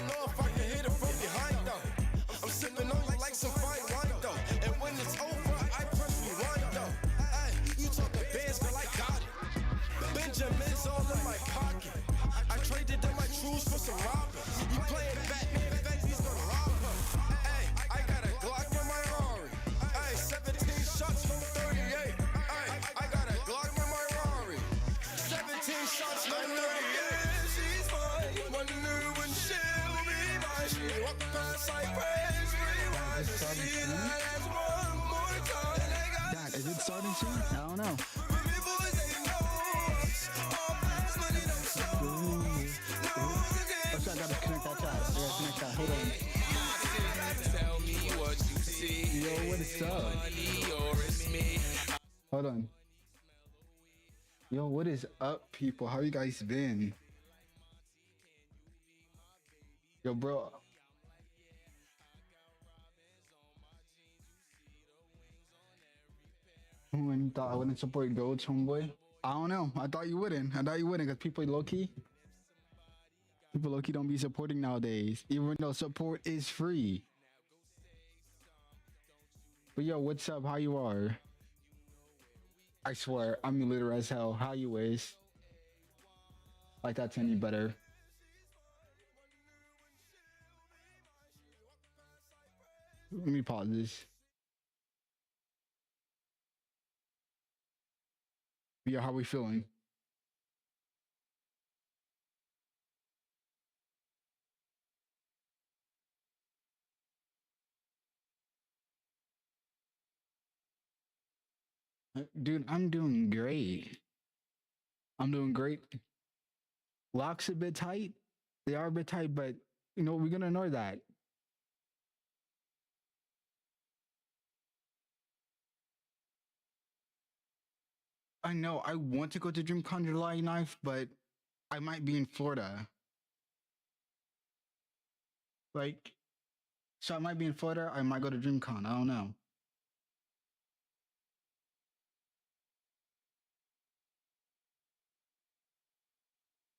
I know if I can hit it from behind though. I'm sipping on you like some fine wine though. And when it's over, I press rewind though. Hey, you talk the bands, girl, I got it. Benjamin's all in my pocket. I traded in my truths for some robbers. You playing Batman, he's gonna rob her. Hey, I got a Glock in my Rari. Hey, 17 shots from 38. Hey, I got a Glock in my Rari. 17 shots from 38. She's mine. Wonder when she'll be mine. She walk past like praise rewind. See that as one more time. Dad, is it starting soon? I don't know. I gotta connect that chat. I gotta connect that. Hold on. Tell me what you see. Yo, what is up? Hold on. Yo, what is up, people? How you guys been? Yo, bro. When you thought I wouldn't support Goats, homeboy? I don't know. I thought you wouldn't. Because people low-key. People low-key don't be supporting nowadays, even though support is free. But yo, what's up? How you are? I swear, I'm illiterate as hell. How you is? Like that's any better. Let me pause this. Yeah, how we feeling? Dude, I'm doing great. I'm doing great. Locks a bit tight. They are a bit tight, but you know, we're gonna ignore that. I know I want to go to DreamCon July 9th, but I might be in Florida. Like, so I might be in Florida, I might go to DreamCon. I don't know.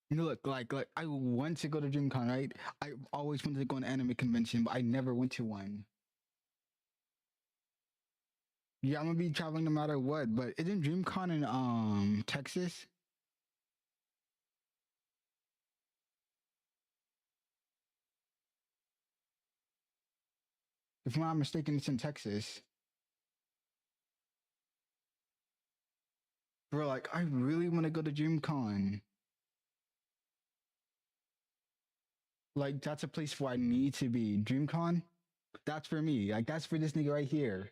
You know, look, like I want to go to DreamCon, right? I always wanted to go to an anime convention, but I never went to one. Yeah, I'm gonna be traveling no matter what, but isn't DreamCon in Texas? If I'm not mistaken, it's in Texas. Bro, like I really want to go to DreamCon. Like that's a place where I need to be. DreamCon? That's for me. Like that's for this nigga right here.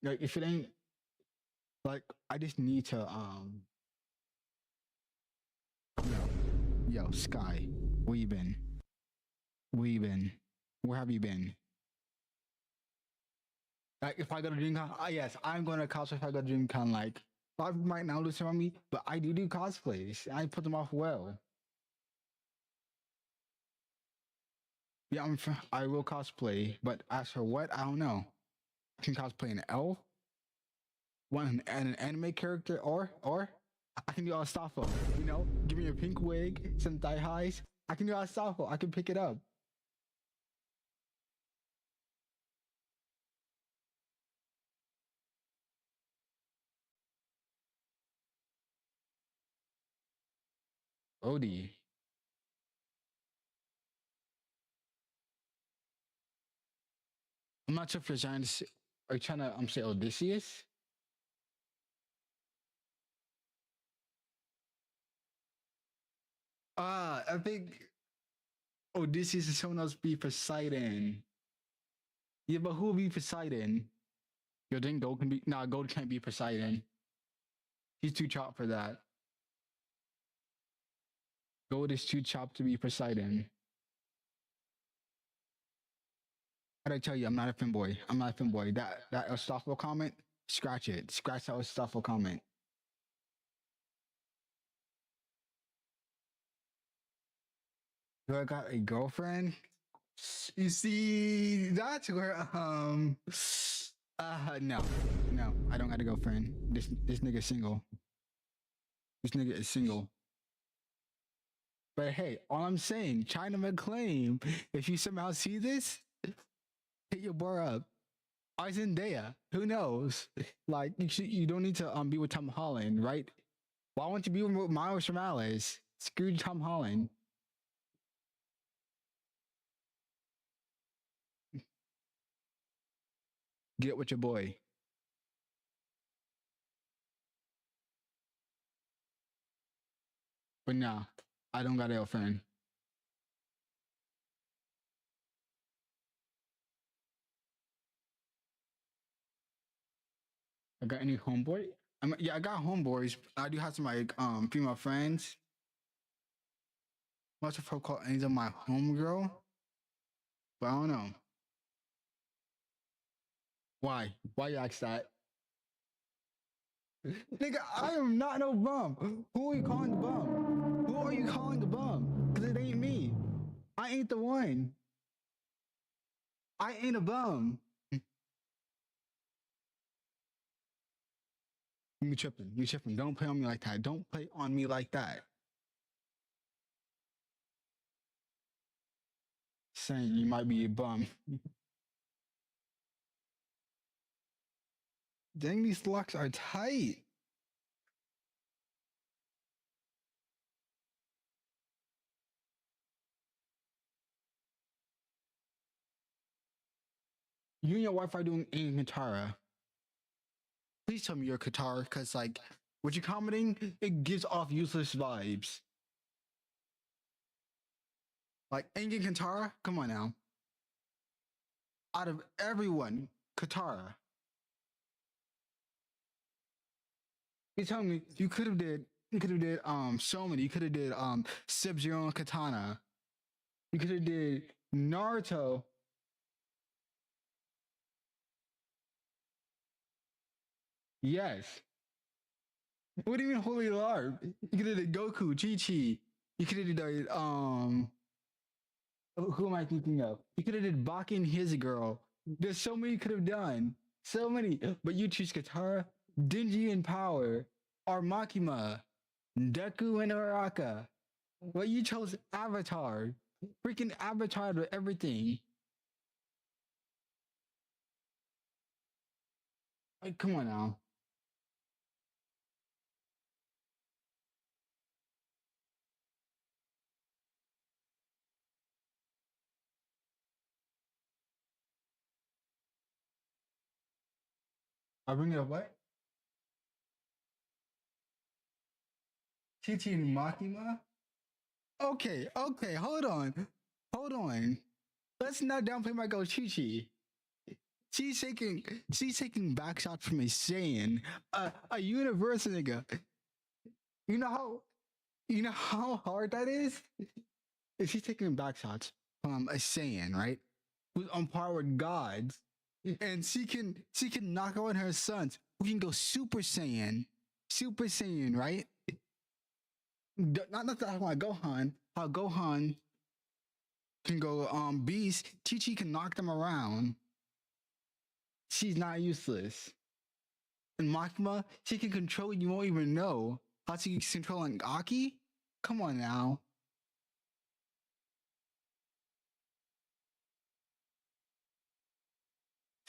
Like if it ain't like I just need to yo, Sky, where you been? Where you been? Where have you been? Like if I go to DreamCon, yes, I'm going to cosplay if I go to DreamCon. Like I might not listen on me, but I do cosplays. I put them off well. Yeah, I will cosplay, but as for what, I don't know. I can cosplay an elf, an anime character, or I can do Astafo. You know, give me a pink wig, some thigh highs. I can do Astafo. I can pick it up. Odie. I'm not sure if you're trying to say, are you trying to say Odysseus? I think Odysseus is someone else be Poseidon. Yeah, but who will be Poseidon? Yo, then Gold can be Gold can't be Poseidon. He's too chopped for that. Gold is too chopped to be Poseidon. How did I tell you I'm not a fanboy? I'm not a fanboy. That Astafel comment, scratch it. Scratch that Astafel comment. Do I got a girlfriend? You see, that's where no, I don't got a girlfriend. This nigga single. This nigga is single. But hey, all I'm saying, China McClain, if you somehow see this, hit your boy up. Or Zendaya, who knows? Like you don't need to be with Tom Holland, right? Why won't you be with Miles Morales? Screw Tom Holland. Get with your boy. But nah, I don't got a girlfriend. I got any homeboy? Yeah, I got homeboys. I do have some like female friends. Most of her call Angel my homegirl. But I don't know. Why? Why you ask that? Nigga, I am not no bum. Who are you calling a bum? Who are you calling a bum? Cause it ain't me. I ain't the one. I ain't a bum. You tripping. You tripping. Don't play on me like that. Don't play on me like that. Saying you might be a bum. Dang, these locks are tight. You and your wife are doing in Katara. Please tell me you're Qatar, because like what you're commenting, it gives off useless vibes. Like Aang and Katara, come on now. Out of everyone, Katara. You tell me you could have did so many. You could have did Sub-Zero and Katana. You could have did Naruto. Yes. What do you mean Holy Larp? You could have did Goku, Chi-Chi. You could have did who am I thinking of? You could have did Baki and his girl. There's so many you could have done. So many. But you choose Katara, Denji and Power, or Makima, Deku and Uraraka. Well, you chose Avatar. Freaking Avatar to everything. Like, come on now. I bring it up what? Chi-Chi and Makima? Okay, hold on. Hold on. Let's not downplay my girl Chi-Chi. She's taking back shots from a Saiyan, a universe nigga. You know how hard that is? If she's taking back shots from a Saiyan, right? Who's on par with gods. And she can knock out her sons who can go Super Saiyan. Super Saiyan, right? Not talking about Gohan. How Gohan can go Beast. Chi-Chi can knock them around. She's not useless. And Makima, she can control you won't even know. How she's controlling Aki? Come on now.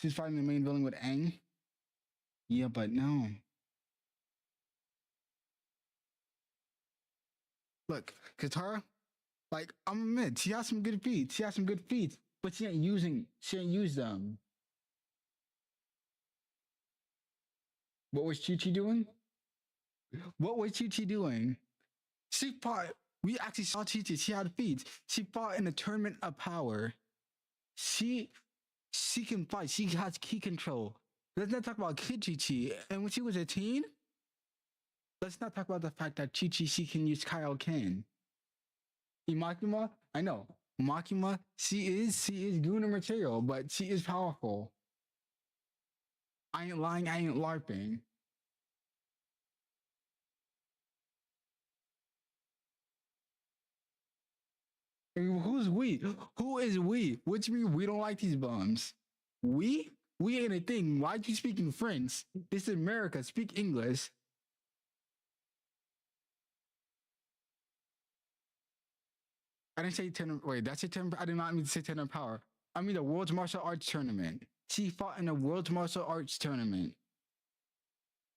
She's fighting the main villain with Aang. Yeah, but no. Look, Katara, like I'm admit, she has some good feats. She has some good feats, but she ain't use them. What was Chi-Chi doing? What was Chi-Chi doing? She fought. We actually saw Chi-Chi. She had feats. She fought in a tournament of power. She can fight. She has key control. Let's not talk about Kid Chi-Chi. And when she was a teen, let's not talk about the fact that Chi-Chi, she can use Kaioken. Makima, I know. Makima, she is Guna material, but she is powerful. I ain't lying, I ain't LARPing. Who's we? Who is we? Which mean we don't like these bums. We? We ain't a thing. Why'd you speaking French? This is America. Speak English. I didn't say tournament. Wait, that's a tournament. I did not mean to say tournament power. I mean the World's Martial Arts Tournament. She fought in the World's Martial Arts Tournament.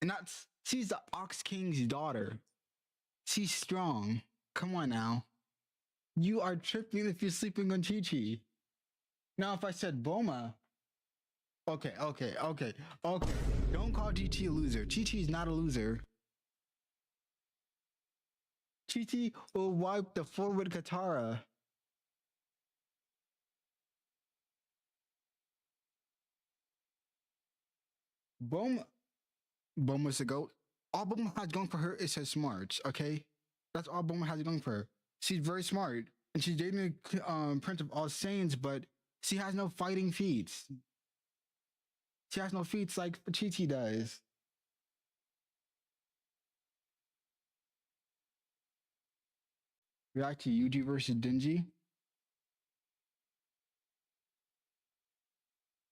And she's the Ox King's daughter. She's strong. Come on now. You are tripping if you're sleeping on Chi-Chi. Now, if I said Boma. Okay. Don't call Chi-Chi a loser. Chi-Chi is not a loser. Chi-Chi will wipe the floor with Katara. Boma's a goat. All Boma has going for her is her smarts, okay? That's all Boma has going for her. She's very smart, and she's dating the Prince of All Saiyans, but she has no fighting feats. She has no feats like Chi-Chi does. React to Yuji versus Denji.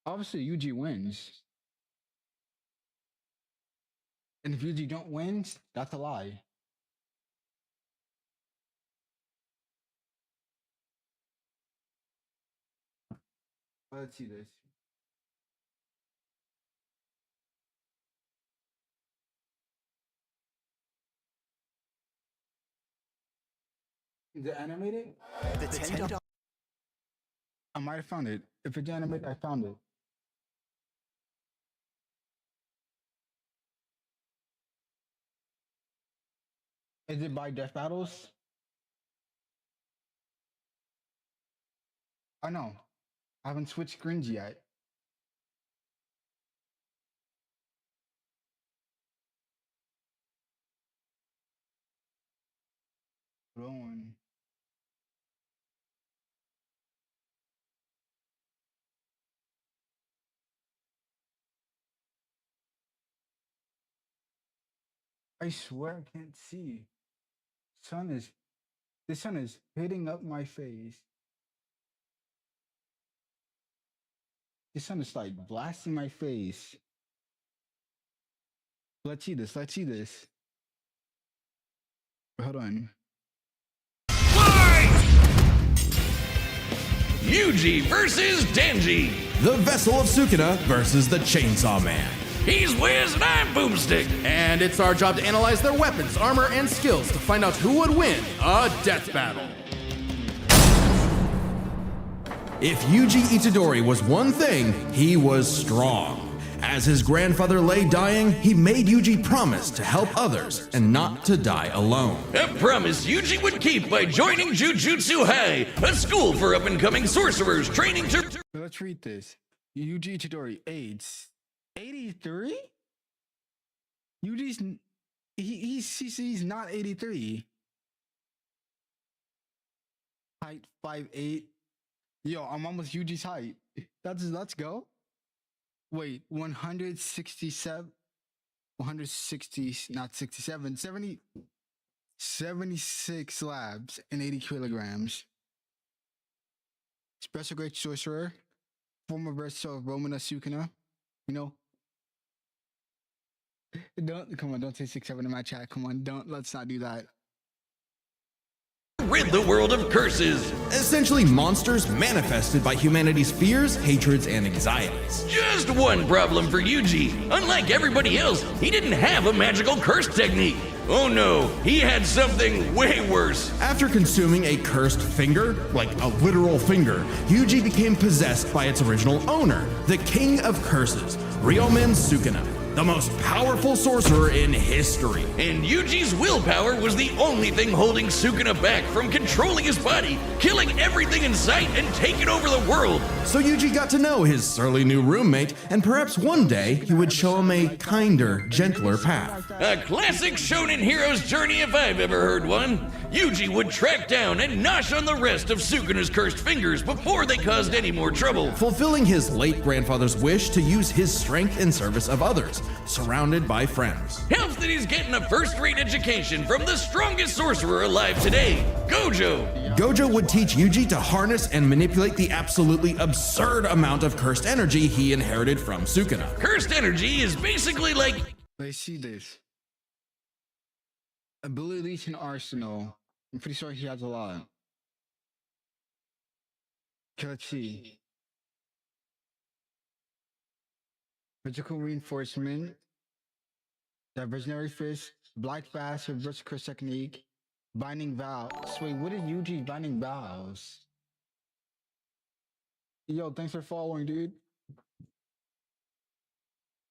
Obviously, Yuji wins. And if Yuji don't win, that's a lie. Let's see this. Is it animated? The $10. I might have found it. If it's animated, I found it. Is it by Death Battles? I know. I haven't switched screens yet. Rolling. I swear I can't see. The sun is hitting up my face. The sun is like blasting my face. Let's see this. Hold on. Yuji versus Denji. The Vessel of Sukuna versus the Chainsaw Man. He's Wiz and I'm Boomstick. And it's our job to analyze their weapons, armor, and skills to find out who would win a death battle. If Yuji Itadori was one thing, he was strong. As his grandfather lay dying, he made Yuji promise to help others and not to die alone. A promise Yuji would keep by joining Jujutsu High, a school for up-and-coming sorcerers training to... Let's read this. Yuji Itadori, AIDS. 83? He's not 83. Height 5'8". Yo, I'm almost Yuji's height. Let's go. Wait, 167, 160, not 67, 70, 76 labs and 80 kilograms. Special grade sorcerer, former versatile of Romana Sukuna. You know, don't say 6'7" in my chat. Come on, let's not do that. rid the world of curses. Essentially monsters manifested by humanity's fears, hatreds, and anxieties. Just one problem for Yuji. Unlike everybody else, he didn't have a magical curse technique. Oh no, he had something way worse. After consuming a cursed finger, like a literal finger, Yuji became possessed by its original owner, the King of Curses, Ryomen Sukuna, the most powerful sorcerer in history. And Yuji's willpower was the only thing holding Sukuna back from controlling his body, killing everything in sight, and taking over the world. So Yuji got to know his surly new roommate, and perhaps one day he would show him a kinder, gentler path. A classic shonen hero's journey if I've ever heard one. Yuji would track down and nosh on the rest of Sukuna's cursed fingers before they caused any more trouble. Fulfilling his late grandfather's wish to use his strength in service of others, surrounded by friends. Helps that he's getting a first-rate education from the strongest sorcerer alive today, Gojo. Gojo would teach Yuji to harness and manipulate the absolutely absurd amount of cursed energy he inherited from Sukuna. Cursed energy is basically like... Let's see this. Abilities in Arsenal. I'm pretty sure he has a lot. Okay, let's see. Physical reinforcement, diversionary fist, black fast, reverse curse technique, binding vows. Wait, what are Yuji's binding vows? Yo, thanks for following, dude.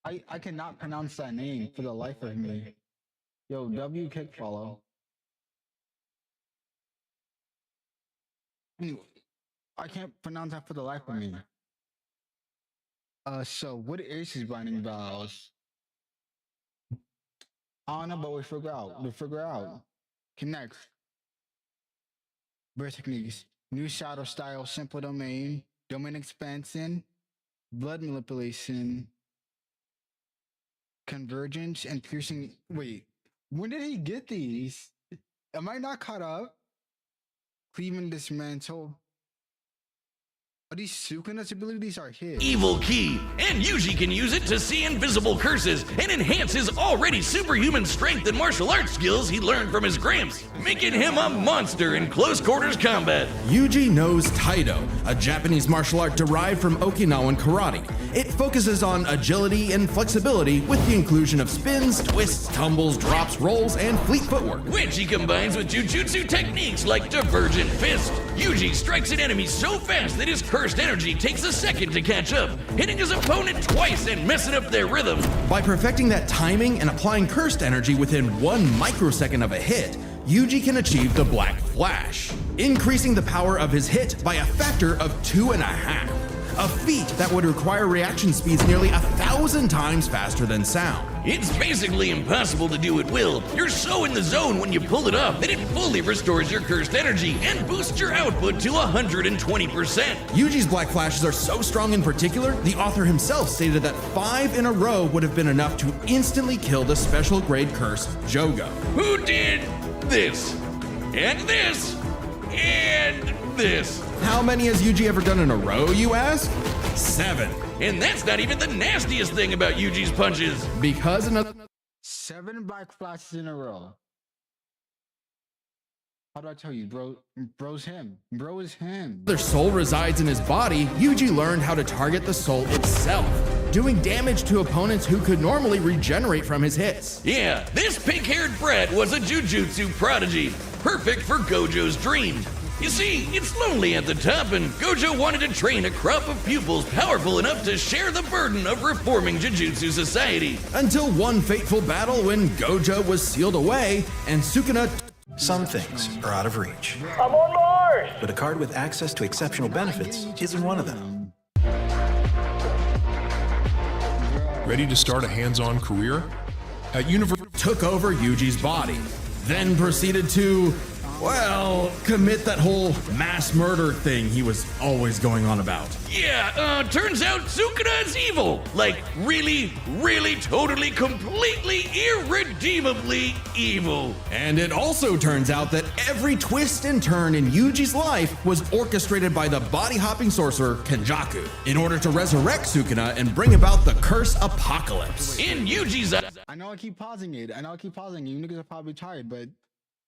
I cannot pronounce that name for the life of me. Yo, W kick follow. Anyway, I can't pronounce that for the life of me. So what is his binding vows? I don't know, but we figure out. Okay, next. Birth techniques. New shadow style, simple domain, domain expansion, blood manipulation, convergence, and piercing. Wait, when did he get these? Am I not caught up? Cleaving dismantle. Are these Sukuna's abilities are his? Evil key, and Yuji can use it to see invisible curses and enhance his already superhuman strength and martial arts skills he learned from his gramps, making him a monster in close quarters combat. Yuji knows Taido, a Japanese martial art derived from Okinawan karate. It focuses on agility and flexibility with the inclusion of spins, twists, tumbles, drops, rolls, and fleet footwork. Which he combines with jujutsu techniques like Divergent Fist. Yuji strikes an enemy so fast that his cursed energy takes a second to catch up, hitting his opponent twice and messing up their rhythm. By perfecting that timing and applying cursed energy within 1 microsecond of a hit, Yuji can achieve the Black Flash, increasing the power of his hit by a factor of 2.5. A feat that would require reaction speeds nearly 1,000 times faster than sound. It's basically impossible to do at will. You're so in the zone when you pull it off that it fully restores your cursed energy and boosts your output to 120%. Yuji's Black Flashes are so strong in particular, the author himself stated that 5 in a row would have been enough to instantly kill the special grade curse Jogo. Who did this? And this? And this? How many has Yuji ever done in a row, you ask? 7. And that's not even the nastiest thing about Yuji's punches. Because another 7 black flashes in a row. How do I tell you, bro? Bro's him. Bro is him. soul resides in his body, Yuji learned how to target the soul itself, doing damage to opponents who could normally regenerate from his hits. Yeah, this pink-haired brat was a jujutsu prodigy, perfect for Gojo's dream. You see, it's lonely at the top, and Gojo wanted to train a crop of pupils powerful enough to share the burden of reforming Jujutsu society. Until one fateful battle when Gojo was sealed away and Sukuna. Some things are out of reach, I'm on Mars! but a card with access to exceptional benefits isn't one of them. Ready to start a hands-on career? At University Took over Yuji's body, then proceeded to, well, commit that whole mass murder thing he was always going on about. Yeah, turns out Sukuna is evil. Like, really, totally, completely, irredeemably evil. And it also turns out that every twist and turn in Yuji's life was orchestrated by the body-hopping sorcerer Kenjaku in order to resurrect Sukuna and bring about the curse apocalypse. In Yuji's I know I keep pausing it. You niggas are probably tired, but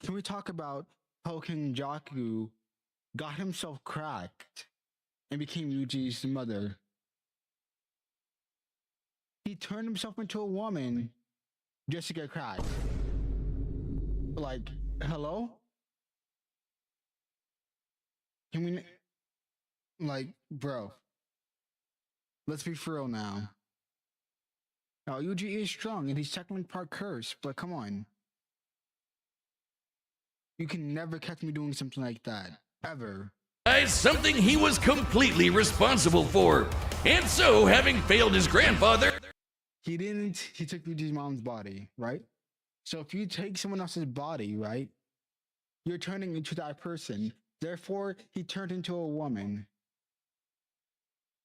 can we talk about how Kenjaku got himself cracked and became Yuji's mother? He turned himself into a woman just to get cracked. Like, hello? Can we, like, bro, let's be for real now. Now, Yuji is strong and he's technically part cursed, but come on. You can never catch me doing something like that, ever. is something he was completely responsible for. And so, having failed his grandfather, He took Yuji's mom's body, right? So if you take someone else's body, right, you're turning into that person. Therefore, he turned into a woman.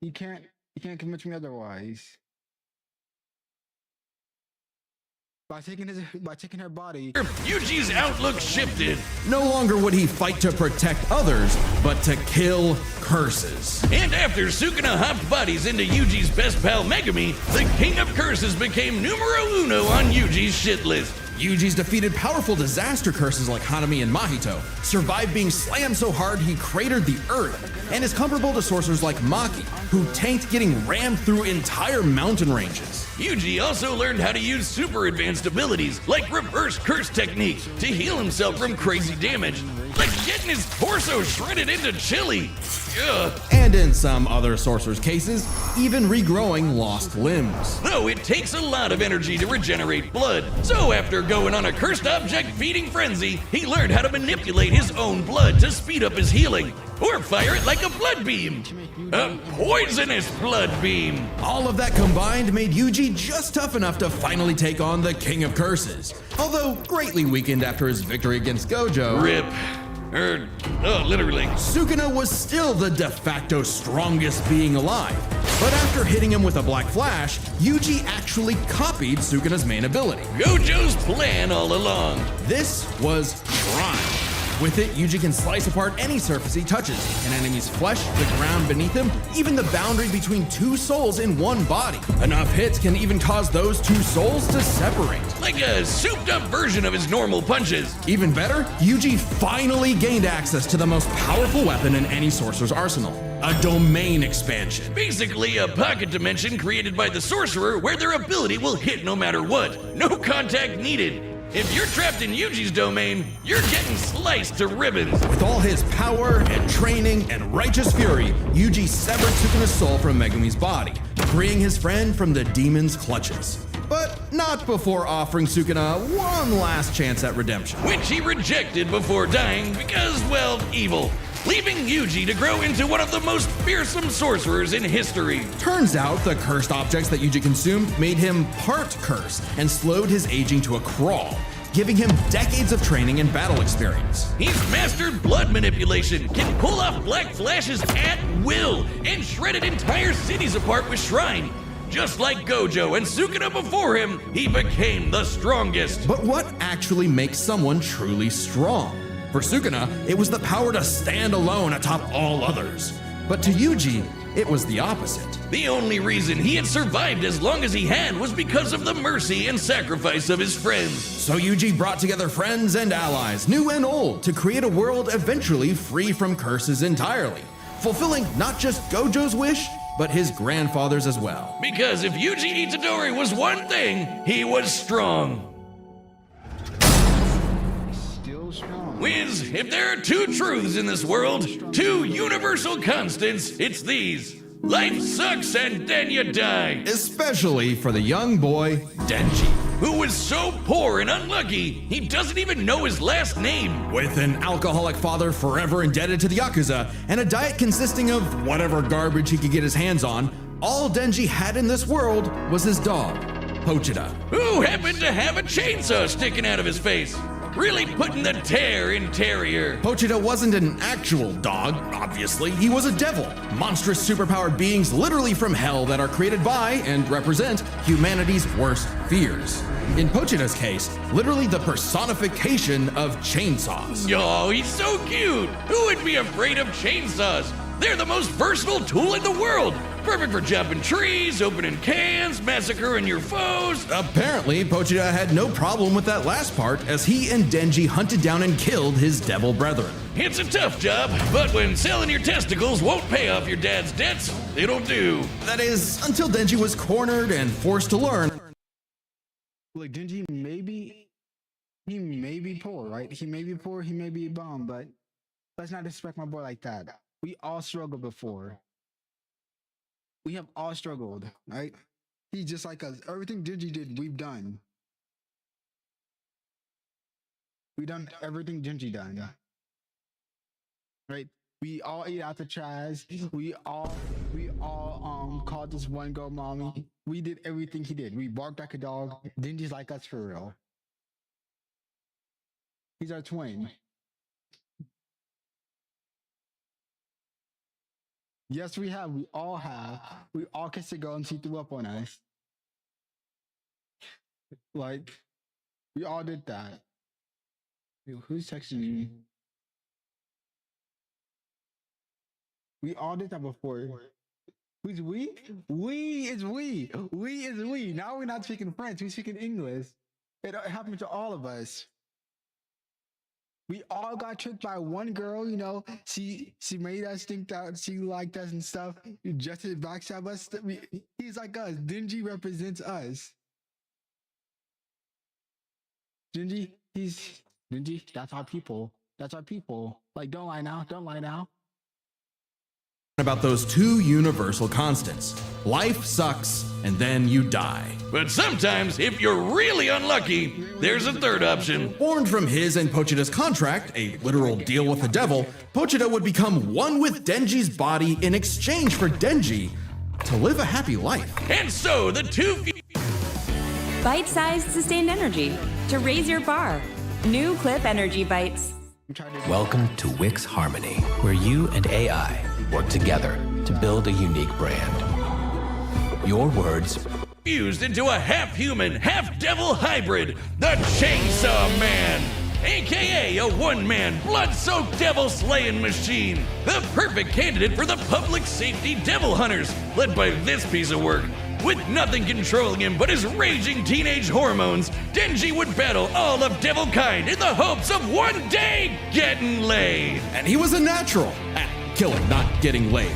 You can't convince me otherwise. By taking her body, Yuji's outlook shifted. No longer would he fight to protect others, but to kill curses. And after Sukuna hopped bodies into Yuji's best pal Megumi, the King of Curses became numero uno on Yuji's shit list. Yuji's defeated powerful disaster curses like Hanami and Mahito, survived being slammed so hard he cratered the earth, and is comparable to sorcerers like Maki, who tanked getting rammed through entire mountain ranges. Yuji also learned how to use super advanced abilities like reverse curse technique to heal himself from crazy damage, like getting his torso shredded into chili. Ugh. And in some other sorcerers' cases, even regrowing lost limbs. Though it takes a lot of energy to regenerate blood, so after going on a cursed object feeding frenzy, he learned how to manipulate his own blood to speed up his healing, or fire it like a blood beam. A poisonous blood beam. All of that combined made Yuji just tough enough to finally take on the King of Curses, although greatly weakened after his victory against Gojo. Rip. Literally. Sukuna was still the de facto strongest being alive, but after hitting him with a Black Flash, Yuji actually copied Sukuna's main ability. Gojo's plan all along. This was Shrine. With it, Yuji can slice apart any surface he touches, an enemy's flesh, the ground beneath him, even the boundary between two souls in one body. Enough hits can even cause those two souls to separate. Like a souped-up version of his normal punches. Even better, Yuji finally gained access to the most powerful weapon in any sorcerer's arsenal, a domain expansion. Basically, a pocket dimension created by the sorcerer where their ability will hit no matter what. No contact needed. If you're trapped in Yuji's domain, you're getting sliced to ribbons. With all his power and training and righteous fury, Yuji severed Sukuna's soul from Megumi's body, freeing his friend from the demon's clutches. But not before offering Sukuna one last chance at redemption. Which he rejected before dying because, well, evil. Leaving Yuji to grow into one of the most fearsome sorcerers in history. Turns out the cursed objects that Yuji consumed made him part cursed and slowed his aging to a crawl, giving him decades of training and battle experience. He's mastered blood manipulation, can pull off black flashes at will, and shredded entire cities apart with Shrine. Just like Gojo and Sukuna before him, he became the strongest. But what actually makes someone truly strong? For Sukuna, it was the power to stand alone atop all others. But to Yuji, it was the opposite. The only reason he had survived as long as he had was because of the mercy and sacrifice of his friends. So Yuji brought together friends and allies, new and old, to create a world eventually free from curses entirely, fulfilling not just Gojo's wish, but his grandfather's as well. Because if Yuji Itadori was one thing, he was strong. Still strong. Wiz, if there are two truths in this world, two universal constants, it's these. Life sucks and then you die. Especially for the young boy, Denji. Who was so poor and unlucky, he doesn't even know his last name. With an alcoholic father forever indebted to the Yakuza, and a diet consisting of whatever garbage he could get his hands on, all Denji had in this world was his dog, Pochita. Who happened to have a chainsaw sticking out of his face. Really putting the tear in Terrier. Pochita wasn't an actual dog, obviously. He was a devil. Monstrous superpowered beings literally from hell that are created by and represent humanity's worst fears. In Pochita's case, literally the personification of chainsaws. Oh, he's so cute. Who would be afraid of chainsaws? They're the most versatile tool in the world. Perfect for chopping trees, opening cans, massacring your foes. Apparently, Pochita had no problem with that last part, as he and Denji hunted down and killed his devil brethren. It's a tough job, but when selling your testicles won't pay off your dad's debts, it'll do. That is, until Denji was cornered and forced to learn. Look, Denji he may be poor, right? He may be poor, he may be a bum, but let's not disrespect my boy like that. We all struggled before. We have all struggled, right? He's just like us. Everything Denji did, we've done. We done everything Denji done. Right? We all ate out the trash. We all called this one girl mommy. We did everything he did. We barked like a dog. Denji's like us for real. He's our twin. Yes, we have. We all have. We all kissed a girl and she threw up on us. Like, we all did that. Who's texting me? We all did that before. Who's we? We is we. We is we. Now we're not speaking French. We're speaking English. It happened to all of us. We all got tricked by one girl, you know. She made us think that she liked us and stuff. Just to backstab us. He's like us. Denji represents us. Denji, that's our people. That's our people. Like, don't lie now. Don't lie now. About those two universal constants. Life sucks, and then you die. But sometimes, if you're really unlucky, there's a third option. Born from his and Pochita's contract, a literal deal with the devil, Pochita would become one with Denji's body in exchange for Denji to live a happy life. And so, the two Bite-sized sustained energy to raise your bar. New Clip Energy Bites. Welcome to Wix Harmony, where you and AI work together to build a unique brand. Your words fused into a half-human, half-devil hybrid, the Chainsaw Man, aka a one-man, blood-soaked devil-slaying machine, the perfect candidate for the public safety devil hunters, led by this piece of work. With nothing controlling him but his raging teenage hormones, Denji would battle all of devil kind in the hopes of one day getting laid. And he was a natural at killing, not getting laid.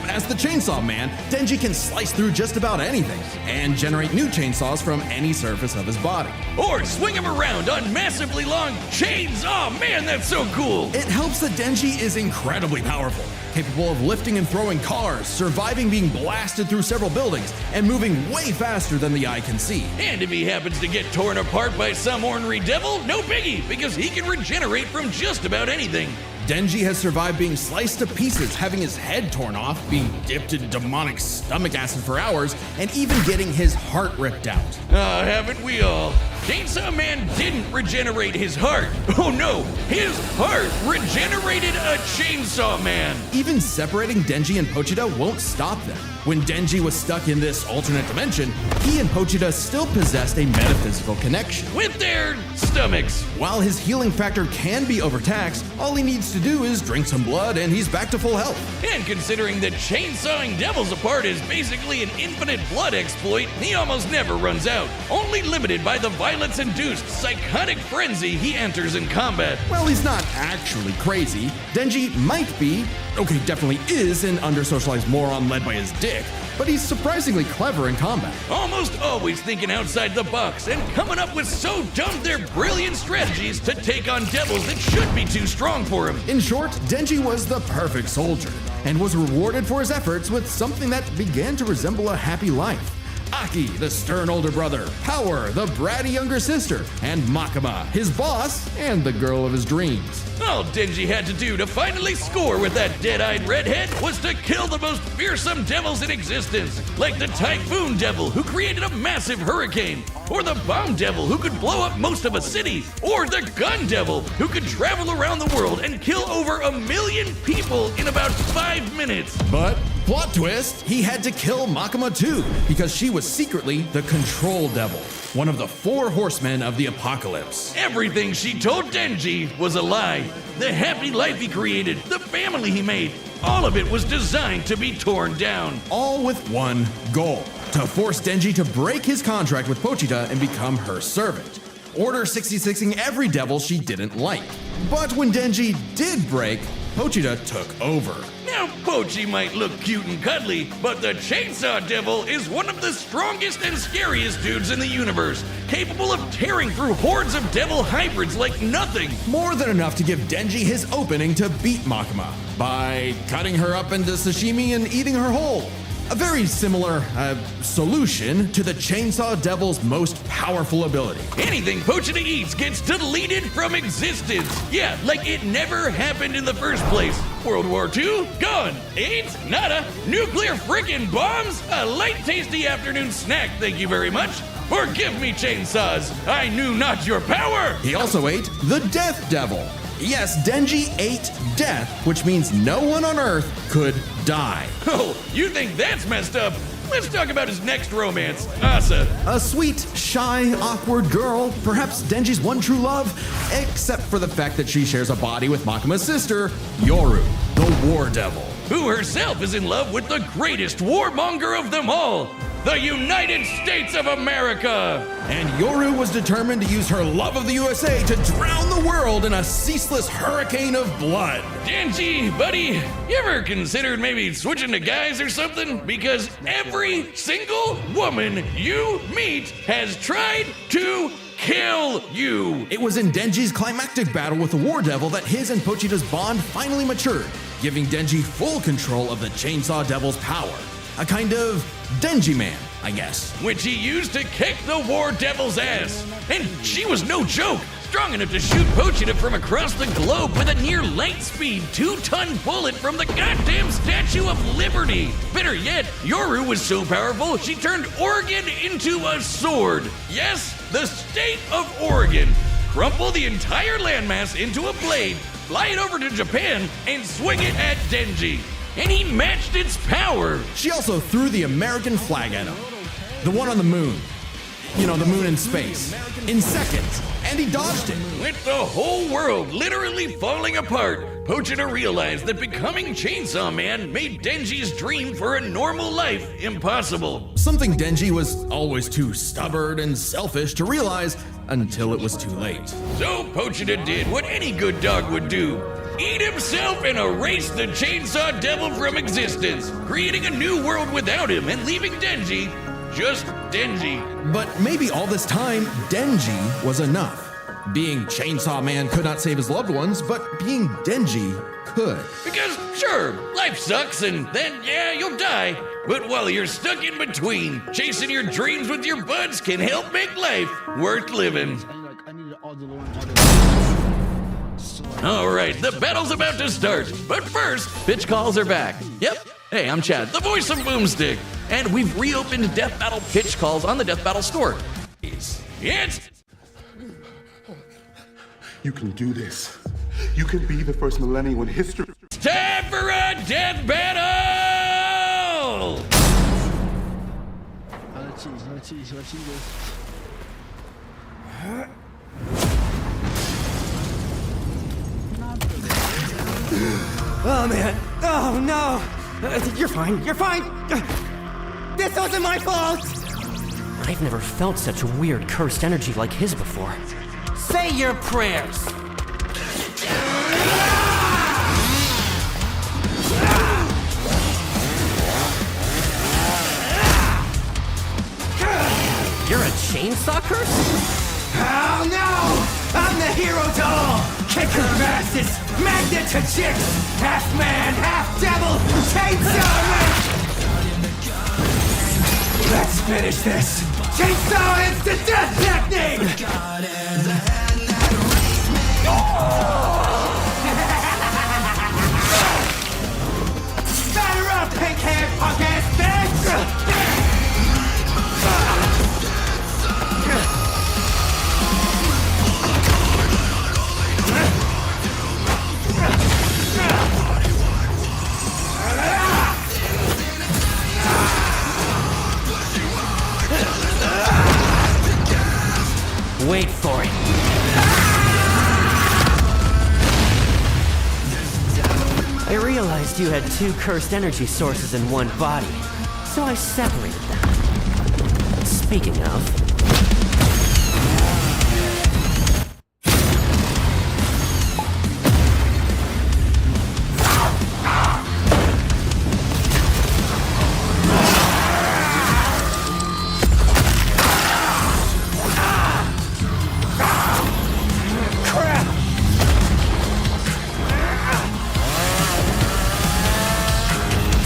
As the Chainsaw Man, Denji can slice through just about anything and generate new chainsaws from any surface of his body. Or swing him around on massively long chains. Oh man, that's so cool. It helps that Denji is incredibly powerful, capable of lifting and throwing cars, surviving being blasted through several buildings, and moving way faster than the eye can see. And if he happens to get torn apart by some ornery devil, no biggie, because he can regenerate from just about anything. Denji has survived being sliced to pieces, having his head torn off, being dipped in demonic stomach acid for hours, and even getting his heart ripped out. Haven't we all? Chainsaw Man didn't regenerate his heart. Oh no, his heart regenerated a Chainsaw Man. Even separating Denji and Pochita won't stop them. When Denji was stuck in this alternate dimension, he and Pochita still possessed a metaphysical connection. With their stomachs. While his healing factor can be overtaxed, all he needs to do is drink some blood and he's back to full health. And considering that chainsawing devils apart is basically an infinite blood exploit, he almost never runs out, only limited by the violence-induced psychotic frenzy he enters in combat. Well, he's not actually crazy. Denji might be, okay, definitely is an under-socialized moron led by his dick, but he's surprisingly clever in combat. Almost always thinking outside the box and coming up with so dumb they're brilliant strategies to take on devils that should be too strong for him. In short, Denji was the perfect soldier and was rewarded for his efforts with something that began to resemble a happy life. Aki, the stern older brother, Power, the bratty younger sister, and Makima, his boss and the girl of his dreams. All Denji had to do to finally score with that dead-eyed redhead was to kill the most fearsome devils in existence, like the Typhoon Devil who created a massive hurricane, or the Bomb Devil who could blow up most of a city, or the Gun Devil who could travel around the world and kill over 1 million people in about 5 minutes. But plot twist, he had to kill Makima too, because she was secretly the Control Devil, one of the 4 horsemen of the apocalypse. Everything she told Denji was a lie. The happy life he created, the family he made, all of it was designed to be torn down. All with one goal, to force Denji to break his contract with Pochita and become her servant. Order 66ing every devil she didn't like. But when Denji did break, Pochita took over. Now, Pochi might look cute and cuddly, but the Chainsaw Devil is one of the strongest and scariest dudes in the universe, capable of tearing through hordes of devil hybrids like nothing. More than enough to give Denji his opening to beat Makima by cutting her up into sashimi and eating her whole. A very similar solution to the Chainsaw Devil's most powerful ability. Anything Pochita eats gets deleted from existence. Yeah, like it never happened in the first place. World War II? Gone. AIDS? Nada. Nuclear frickin' bombs? A light tasty afternoon snack, thank you very much. Forgive me, chainsaws. I knew not your power. He also ate the Death Devil. Yes, Denji ate death, which means no one on Earth could die. Oh, you think that's messed up? Let's talk about his next romance, Asa. A sweet, shy, awkward girl, perhaps Denji's one true love, except for the fact that she shares a body with Makima's sister, Yoru, the War Devil. Who herself is in love with the greatest warmonger of them all, the United States of America. And Yoru was determined to use her love of the USA to drown the world in a ceaseless hurricane of blood. Denji, buddy, you ever considered maybe switching to guys or something? Because every single woman you meet has tried to kill you. It was in Denji's climactic battle with the War Devil that his and Pochita's bond finally matured, giving Denji full control of the Chainsaw Devil's power. A kind of Denji Man, I guess. Which he used to kick the War Devil's ass. And she was no joke. Strong enough to shoot Pochita from across the globe with a near light speed 2-ton bullet from the goddamn Statue of Liberty. Better yet, Yoru was so powerful she turned Oregon into a sword. Yes, the state of Oregon. Crumple the entire landmass into a blade, fly it over to Japan, and swing it at Denji. And he matched its power. She also threw the American flag at him. The one on the moon. You know, the moon in space. In seconds. And he dodged it. With the whole world literally falling apart, Pochita realized that becoming Chainsaw Man made Denji's dream for a normal life impossible. Something Denji was always too stubborn and selfish to realize until it was too late. So Pochita did what any good dog would do. Eat himself and erase the Chainsaw Devil from existence, creating a new world without him and leaving Denji just Denji. But maybe all this time, Denji was enough. Being Chainsaw Man could not save his loved ones, but being Denji could. Because sure, life sucks and then yeah, you'll die. But while you're stuck in between, chasing your dreams with your buds can help make life worth living. I need all the one. All right, the battle's about to start. But first, pitch calls are back. Yep. Hey, I'm Chad, the voice of Boomstick. And we've reopened Death Battle pitch calls on the Death Battle store. It's You can do this. You can be the first millennial in history. time for a death battle! Let's see this. Oh man. Oh no. You're fine. You're fine. This wasn't my fault. I've never felt such weird cursed energy like his before. Say your prayers. You're a chainsaw curse? Oh no! I'm the hero doll! Kicker of asses! Magnet to chicks! Half man, half devil! Chainsaw man! Let's finish this! Chainsaw instant death technique! Batter up, pink hair, punk ass bitch! Wait for it. I realized you had two cursed energy sources in one body, so I separated them. Speaking of...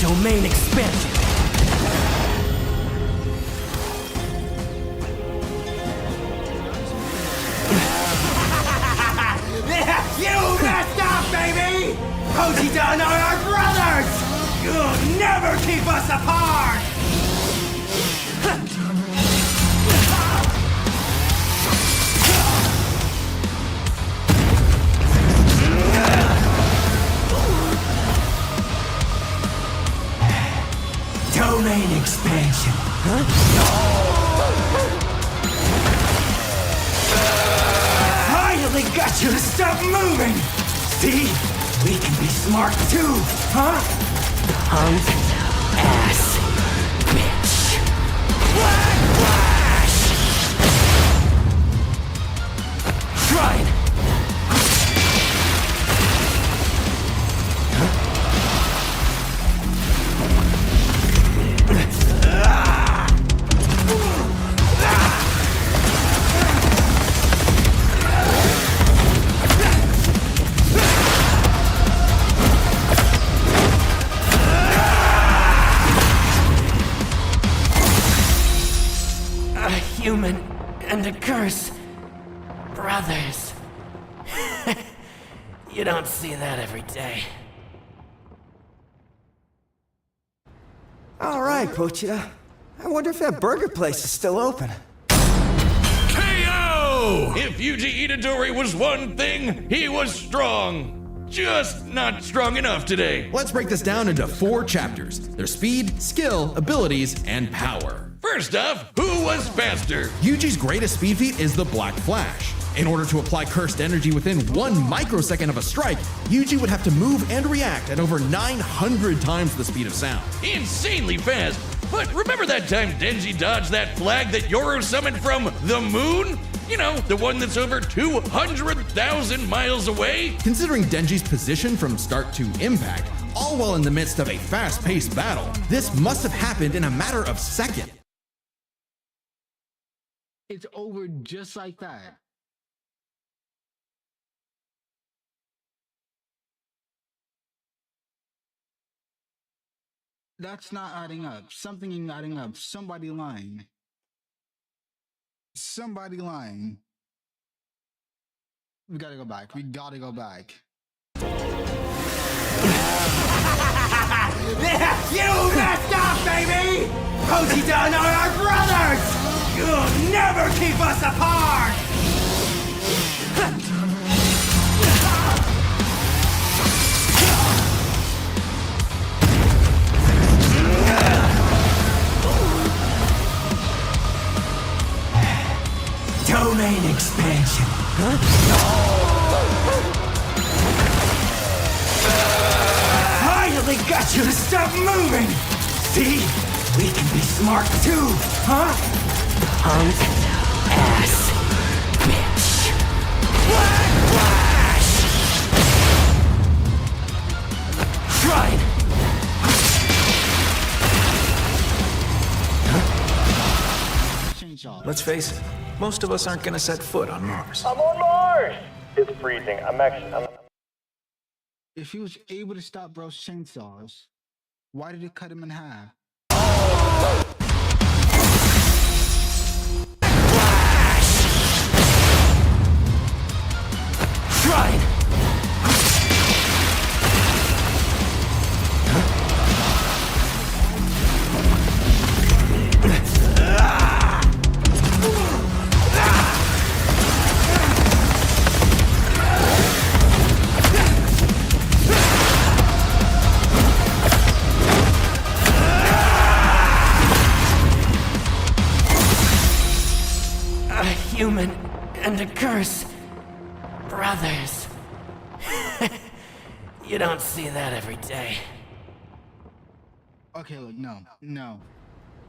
domain expansion. You messed up, baby! Pochita and I are brothers! You'll never keep us apart! Domain expansion. Huh? Finally got you to stop moving! See? We can be smart too, huh? Punk ass bitch. Black Flash! Shrine! A human and a curse. Brothers. You don't see that every day. All right, Pochita. I wonder if that burger place is still open. KO! If Yuji Itadori was one thing, he was strong. Just not strong enough today. Let's break this down into 4 chapters: their speed, skill, abilities, and power. First off, who was faster? Yuji's greatest speed feat is the Black Flash. In order to apply cursed energy within 1 microsecond of a strike, Yuji would have to move and react at over 900 times the speed of sound. Insanely fast. But remember that time Denji dodged that flag that Yoru summoned from the moon? You know, the one that's over 200,000 miles away? Considering Denji's position from start to impact, all while in the midst of a fast-paced battle, this must have happened in a matter of seconds. It's over just like that. That's not adding up. Something ain't adding up. Somebody lying. Somebody lying. We gotta go back. We gotta go back. You messed up, baby! Pochita and I are brothers! You'll never keep us apart! Domain expansion. Finally got you to stop moving! See? We can be smart too, huh? Punk ass bitch. Black Flash! Shrine! Let's face it, most of us aren't gonna set foot on Mars. I'm on Mars! It's freezing. I'm If he was able to stop Bro's chainsaws, why did it cut him in half? Shrine! A human and a curse. Brothers. You don't see that every day. Okay, look, no.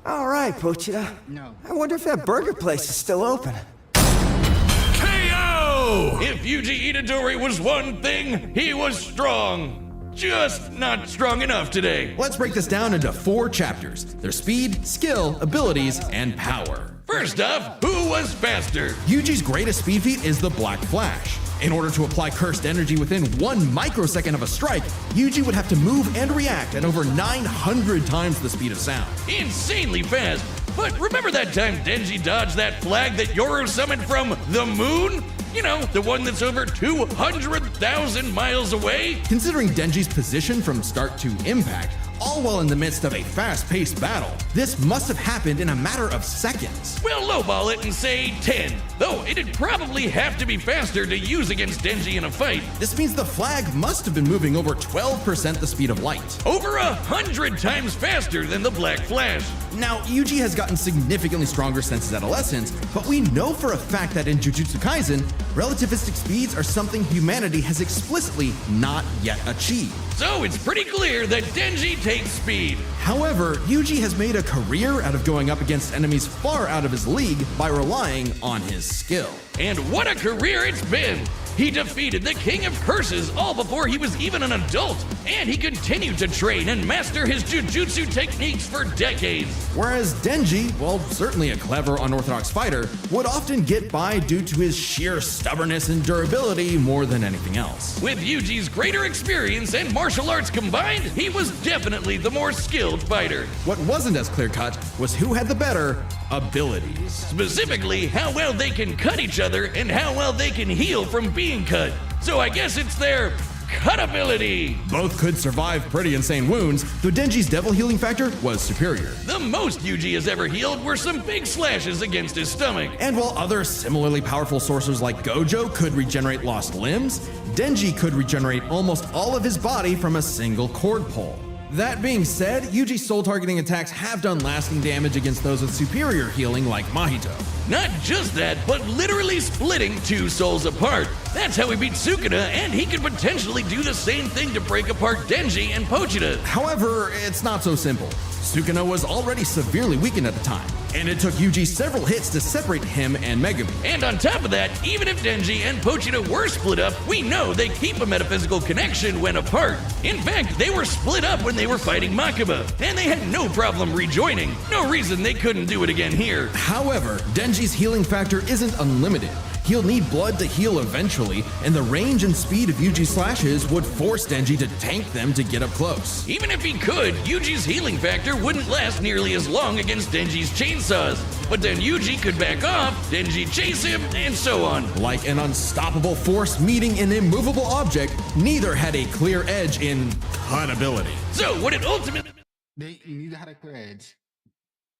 All right, Pochita. No. I wonder if that burger place is still open. KO! If Yuji Itadori was one thing, he was strong. Just not strong enough today. Let's break this down into 4 chapters: their speed, skill, abilities, and power. First off, who was faster? Yuji's greatest speed feat is the Black Flash. In order to apply cursed energy within 1 microsecond of a strike, Yuji would have to move and react at over 900 times the speed of sound. Insanely fast. But remember that time Denji dodged that flag that Yoru summoned from the moon? You know, the one that's over 200,000 miles away? Considering Denji's position from start to impact, all while in the midst of a fast-paced battle, this must have happened in a matter of seconds. We'll lowball it and say 10, though it'd probably have to be faster to use against Denji in a fight. This means the flag must have been moving over 12% the speed of light. Over 100 times faster than the Black Flash. Now, Yuji has gotten significantly stronger since his adolescence, but we know for a fact that in Jujutsu Kaisen, relativistic speeds are something humanity has explicitly not yet achieved. So it's pretty clear that Denji takes speed. However, Yuji has made a career out of going up against enemies far out of his league by relying on his skill. And what a career it's been! He defeated the King of Curses all before he was even an adult, and he continued to train and master his jujutsu techniques for decades. Whereas Denji, while certainly a clever, unorthodox fighter, would often get by due to his sheer stubbornness and durability more than anything else. With Yuji's greater experience and martial arts combined, he was definitely the more skilled fighter. What wasn't as clear-cut was who had the better abilities. Specifically, how well they can cut each other and how well they can heal from being cut. So I guess it's their cut ability. Both could survive pretty insane wounds, though Denji's devil healing factor was superior. The most Yuji has ever healed were some big slashes against his stomach. And while other similarly powerful sorcerers like Gojo could regenerate lost limbs, Denji could regenerate almost all of his body from a single cord pull. That being said, Yuji's soul targeting attacks have done lasting damage against those with superior healing like Mahito. Not just that, but literally splitting two souls apart. That's how he beat Sukuna, and he could potentially do the same thing to break apart Denji and Pochita. However, it's not so simple. Sukuna was already severely weakened at the time, and it took Yuji several hits to separate him and Megumi. And on top of that, even if Denji and Pochita were split up, we know they keep a metaphysical connection when apart. In fact, they were split up when they were fighting Makaba, and they had no problem rejoining. No reason they couldn't do it again here. However, Denji's healing factor isn't unlimited. He'll need blood to heal eventually, and the range and speed of Yuji's slashes would force Denji to tank them to get up close. Even if he could, Yuji's healing factor wouldn't last nearly as long against Denji's chainsaws. But then Yuji could back off, Denji chase him, and so on. Like an unstoppable force meeting an immovable object, neither had a clear edge in cut ability. So what it ultimately... They neither had a clear edge.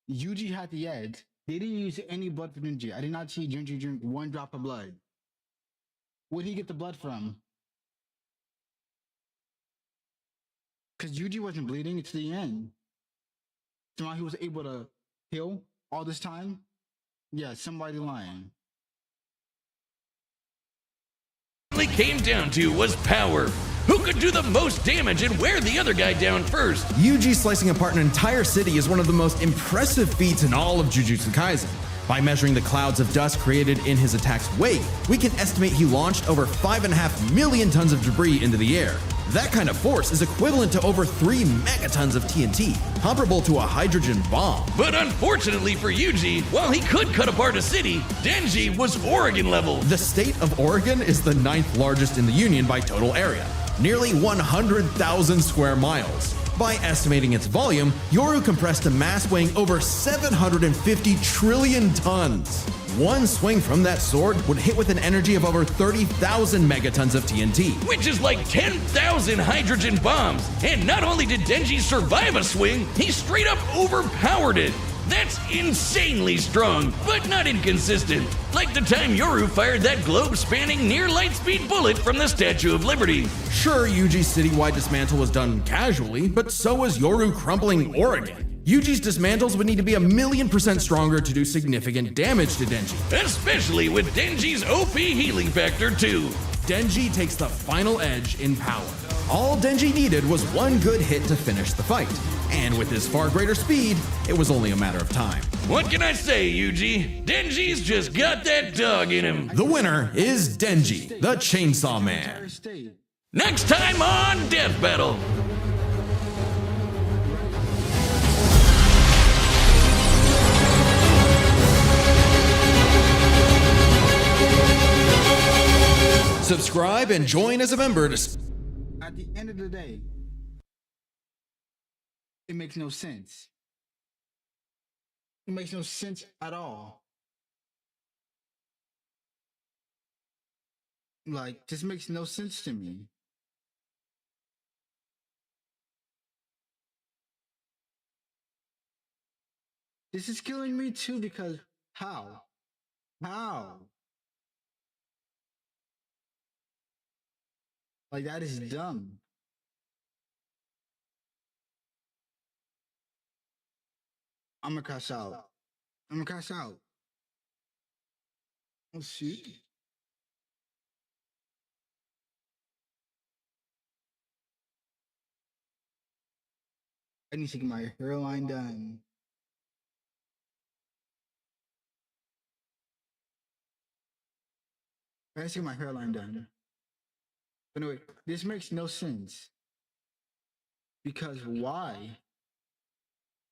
Yuji had the edge. They didn't use any blood for Denji. I did not see Denji drink one drop of blood. Where'd he get the blood from? Because Yuji wasn't bleeding to the end. Somehow he was able to heal all this time? Yeah, somebody lying. Came down to was power. Who could do the most damage and wear the other guy down first? Yuji slicing apart an entire city is one of the most impressive feats in all of Jujutsu Kaisen. By measuring the clouds of dust created in his attack's wake, we can estimate he launched over 5.5 million tons of debris into the air. That kind of force is equivalent to over 3 megatons of TNT, comparable to a hydrogen bomb. But unfortunately for Yuji, while he could cut apart a city, Denji was Oregon level. The state of Oregon is the 9th largest in the Union by total area, nearly 100,000 square miles. By estimating its volume, Yoru compressed a mass weighing over 750 trillion tons. One swing from that sword would hit with an energy of over 30,000 megatons of TNT. Which is like 10,000 hydrogen bombs. And not only did Denji survive a swing, he straight up overpowered it. That's insanely strong, but not inconsistent. Like the time Yoru fired that globe-spanning near-light-speed bullet from the Statue of Liberty. Sure, Yuji's citywide dismantle was done casually, but so was Yoru crumpling Oregon. Yuji's dismantles would need to be 1,000,000% stronger to do significant damage to Denji. Especially with Denji's OP healing factor too. Denji takes the final edge in power. All Denji needed was one good hit to finish the fight. And with his far greater speed, it was only a matter of time. What can I say, Yuji? Denji's just got that dog in him. The winner is Denji, the Chainsaw Man. Next time on Death Battle. Subscribe and join as a member to... At the end of the day, it makes no sense. It makes no sense at all. Like, this makes no sense to me. This is killing me too because how? How? Like, that is dumb. I'm gonna crash out. I'm gonna crash out. Oh, shoot. I need to get my hairline done. I need to get my hairline done. But anyway, this makes no sense. Because why,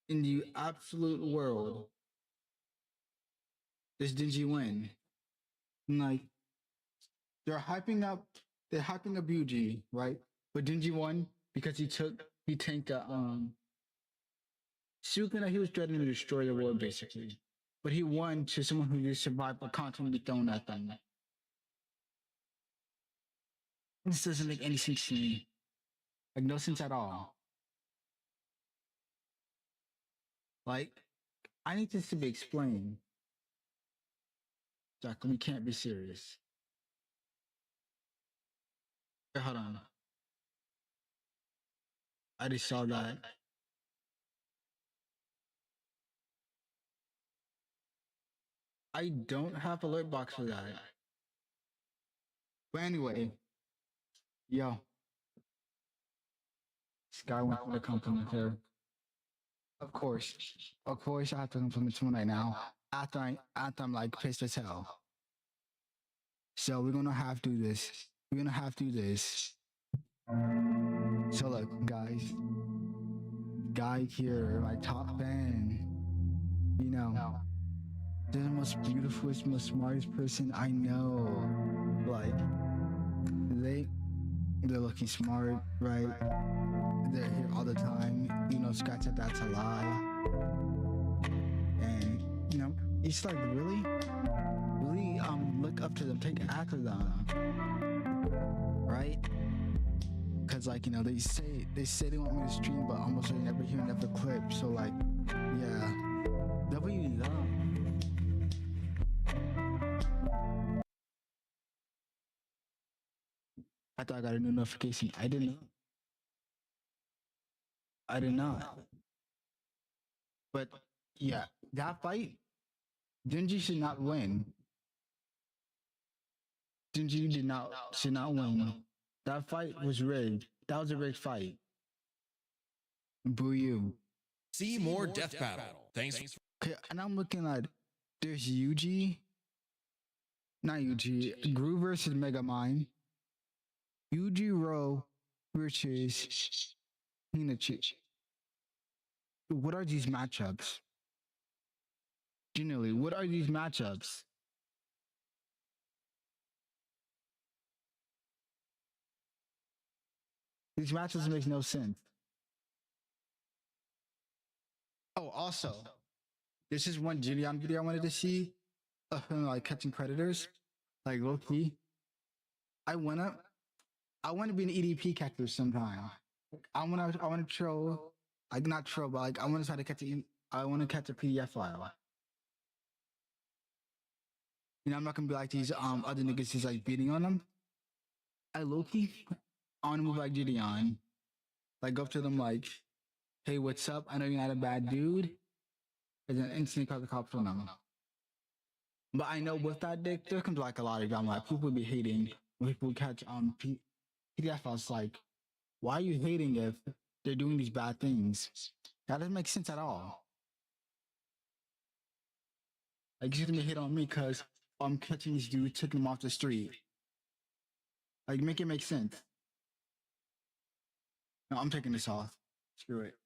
in the absolute world, does Denji win? Like, they're hyping up Yuji, right? But Denji won because he tanked Sukuna. He was threatening to destroy the world basically. But he won to someone who just survived but constantly thrown at them. This doesn't make any sense to me. Like, no sense at all. Like, I need this to be explained. Jack, we can't be serious. Here, hold on. I just saw that. I don't have alert box for that. But anyway, yo. Sky went for the compliment here. Of course, I have to compliment someone right now. After I'm like pissed as hell. So we're gonna have to do this. We're gonna have to do this. So look, guys. Guy here, my top fan. You know, they're the most beautiful, most smartest person I know. Like, they're looking smart, right? They're here all the time. You know, Scott said that's a lie. And, you know, it's like really look up to them, take after them. Right? Cause like, you know, they say they want me to stream, but almost I never hear another clip. So like, yeah. W I thought I got a new notification. I did not. But yeah, that fight, Denji should not win. Denji should not win. That fight was rigged. That was a rigged fight. Boo you. See more Death Battle. Thanks. Okay, and I'm looking at there's Gru versus Megamind. Yujiro versus Hinachi. What are these matchups? Generally, what are these matchups? These matchups make no sense. Oh, also, this is one Gideon video I wanted to see of him like catching predators, like low key. I want to be an EDP catcher sometime. I want to troll, like not troll, but like I want to try to catch I want to catch a PDF file. You know, I'm not gonna be like these other niggas just like beating on them. I low key I want to move like Gideon, like go up to them like, hey, what's up? I know you're not a bad dude. And then instantly call the cops on them. But I know with that dick, there comes like a lot of drama. Like people be hating when people catch PDF files. Like, why are you hating if they're doing these bad things? That doesn't make sense at all. Like, you're gonna hate on me because I'm catching these dudes, taking them off the street. Like, make it make sense. No, I'm taking this off. Screw it.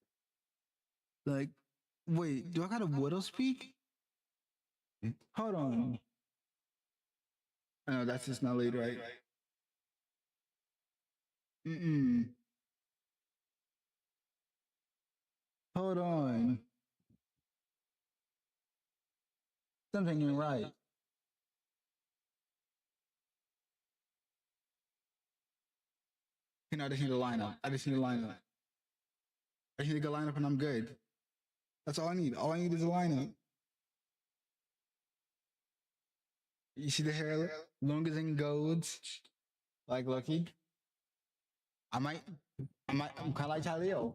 Like, wait, do I got a widow speak? Hold on. No, that's just not laid right. Hold on. Something ain't right. You know, I just need a lineup. I just need a good lineup and I'm good. That's all I need. All I need is a lineup. You see the hair longer than goats? Like Lucky? I'm kind of like Tyler.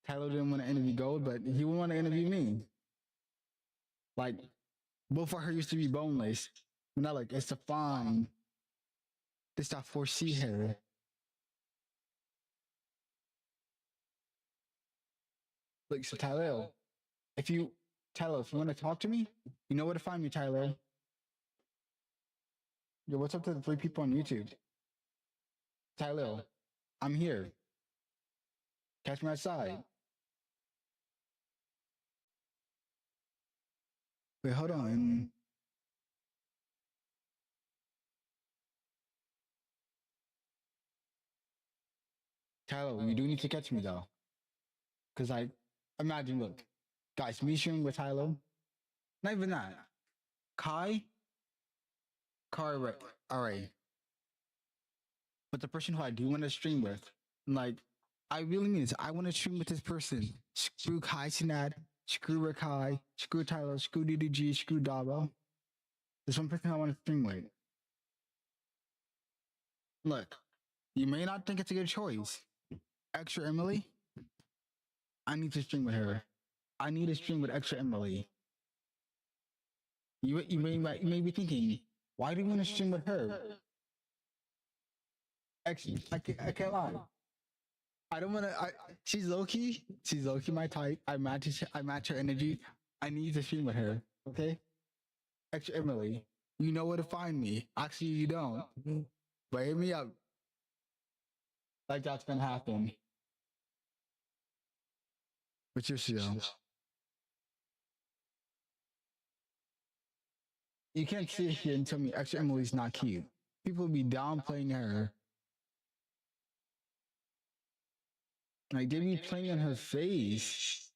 Tyler didn't want to interview Gold, but he would want to interview me. Like, both of her used to be boneless. But now, like, it's a fine. This that 4C hair. Look, so Tyler, if you want to talk to me, you know where to find me, Tyler. Yo, what's up to the 3 people on YouTube? Tyler, I'm here. Catch me outside. Wait, hold on. Tyler, you do need to catch me though. Cause imagine, look, guys, me streaming with Tyler. Not even that. Kai, alright. But the person who I do want to stream with, like, I really mean this. I want to stream with this person. Screw Kai Sinad, screw Rakai, screw Tyler, screw DDG, screw Dabo. There's one person I want to stream with. Look, you may not think it's a good choice. Extra Emily, I need to stream with her. I need to stream with Extra Emily. You may be thinking, why do you want to stream with her? Actually, I can't lie. I don't want to. She's low key my type. I match her energy. I need to stream with her. Okay. Extra Emily, you know where to find me. Actually, you don't. But hit me up. Like that's gonna happen. What's your show? You can't sit here and tell me Extra Emily's not cute. People be downplaying her. Like, they be playing on her face.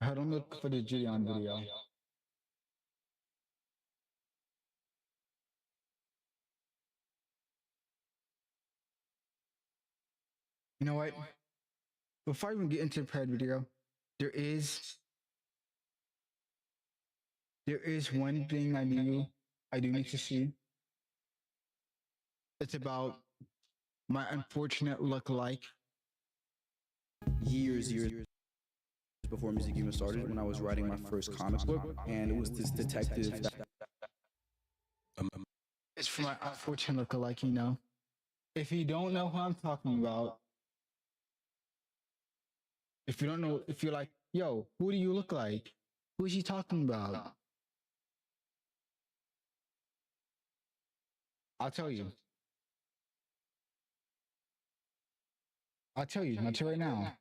I don't look for the Gideon video. You know what? Before I even get into the paired video, there is one thing I do need to see. It's about my unfortunate look-alike. Years before music even started, when I was writing my first comic book, and it was this detective that... It's for my unfortunate look-alike, you know. If you don't know who I'm talking about, if you don't know, if you're like, yo, who do you look like? Who is he talking about? I'll tell you. I'll tell you right now.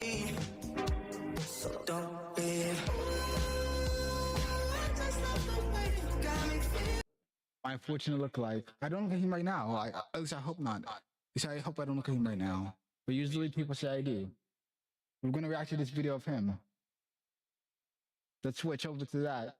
My unfortunate look-alike. I don't look at him right now. At least I hope not. At least I hope I don't look at him right now. But usually people say I do. We're gonna react to this video of him. Let's switch over to that.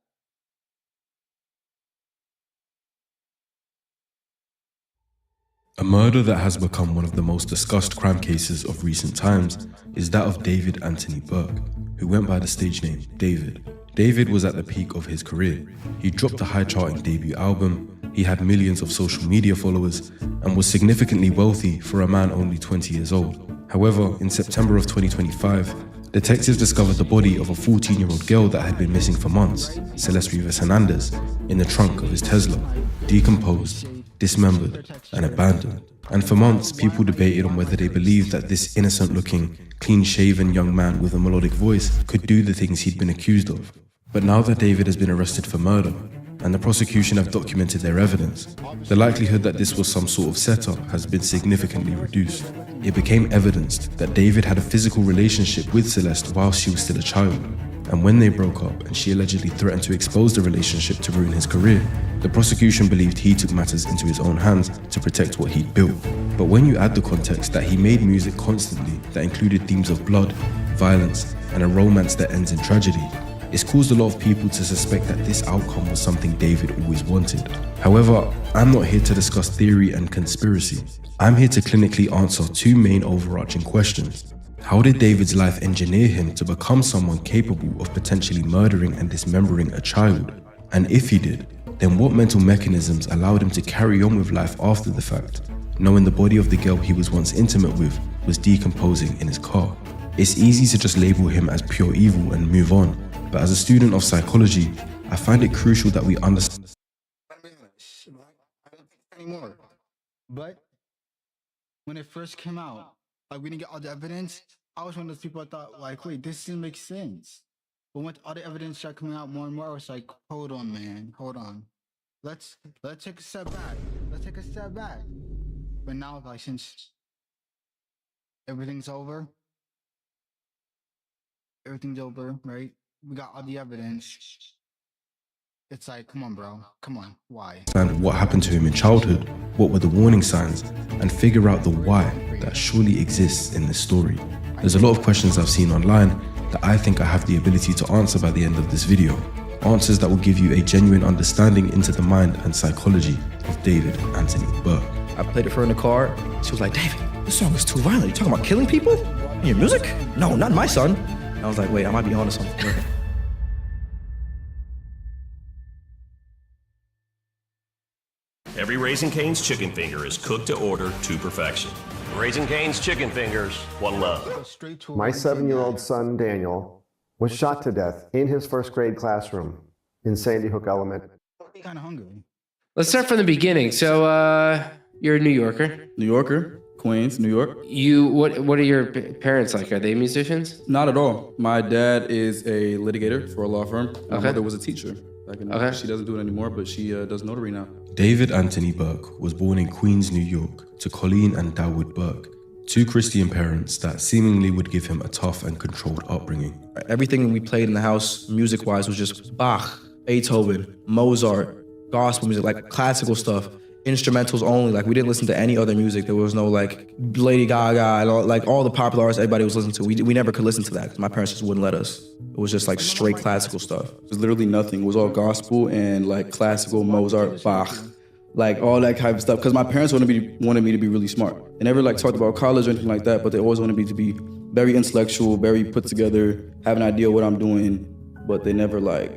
A murder that has become one of the most discussed crime cases of recent times is that of David Anthony Burke, who went by the stage name David. David was at the peak of his career. He dropped a high-charting debut album, he had millions of social media followers, and was significantly wealthy for a man only 20 years old. However, in September of 2025, detectives discovered the body of a 14-year-old girl that had been missing for months, Celeste Rivas Hernandez, in the trunk of his Tesla, decomposed, dismembered, and abandoned. And for months, people debated on whether they believed that this innocent-looking, clean-shaven young man with a melodic voice could do the things he'd been accused of. But now that David has been arrested for murder, and the prosecution have documented their evidence, the likelihood that this was some sort of setup has been significantly reduced. It became evidenced that David had a physical relationship with Celeste while she was still a child, and when they broke up and she allegedly threatened to expose the relationship to ruin his career, the prosecution believed he took matters into his own hands to protect what he'd built. But when you add the context that he made music constantly that included themes of blood, violence, and a romance that ends in tragedy, it's caused a lot of people to suspect that this outcome was something David always wanted. However, I'm not here to discuss theory and conspiracy. I'm here to clinically answer two main overarching questions. How did David's life engineer him to become someone capable of potentially murdering and dismembering a child? And if he did, then what mental mechanisms allowed him to carry on with life after the fact, knowing the body of the girl he was once intimate with was decomposing in his car? It's easy to just label him as pure evil and move on, but as a student of psychology, I find it crucial that we understand. I don't think anymore. But when it first came out, like we didn't get all the evidence. I was one of those people that thought, like, wait, this doesn't make sense. But once all the evidence started coming out more and more, I was like, hold on, man, hold on. Let's take a step back. Let's take a step back. But now, like, since everything's over, right? We got all the evidence. It's like, come on, bro. Come on. Why? And what happened to him in childhood, what were the warning signs, and figure out the why that surely exists in this story. There's a lot of questions I've seen online that I think I have the ability to answer by the end of this video. Answers that will give you a genuine understanding into the mind and psychology of David Anthony Burke. I played it for her in the car. She was like, David, this song is too violent. You talking about killing people in your music? No, not my son. And I was like, wait, I might be onto something. Every Raising Cane's chicken finger is cooked to order to perfection. Raising Cane's chicken fingers, one love. My 7-year-old son, Daniel, was shot to death in his first grade classroom in Sandy Hook Elementary. Kind of hungry. Let's start from the beginning. So, you're a New Yorker. New Yorker, Queens, New York. What are your parents like? Are they musicians? Not at all. My dad is a litigator for a law firm. My mother was a teacher. She doesn't do it anymore, but she does notary now. David Anthony Burke was born in Queens, New York, to Colleen and Dawood Burke, two Christian parents that seemingly would give him a tough and controlled upbringing. Everything we played in the house, music-wise, was just Bach, Beethoven, Mozart, gospel music, like classical stuff, instrumentals only. Like we didn't listen to any other music. There was no like Lady Gaga and all the popular artists everybody was listening to. We never could listen to that because my parents just wouldn't let us. It was just like straight classical stuff. It was literally nothing. It was all gospel and like classical, Mozart, Bach, like all that type of stuff. Because my parents wanted me to be really smart. They never like talked about college or anything like that, but they always wanted me to be very intellectual, very put together, have an idea what I'm doing, but they never like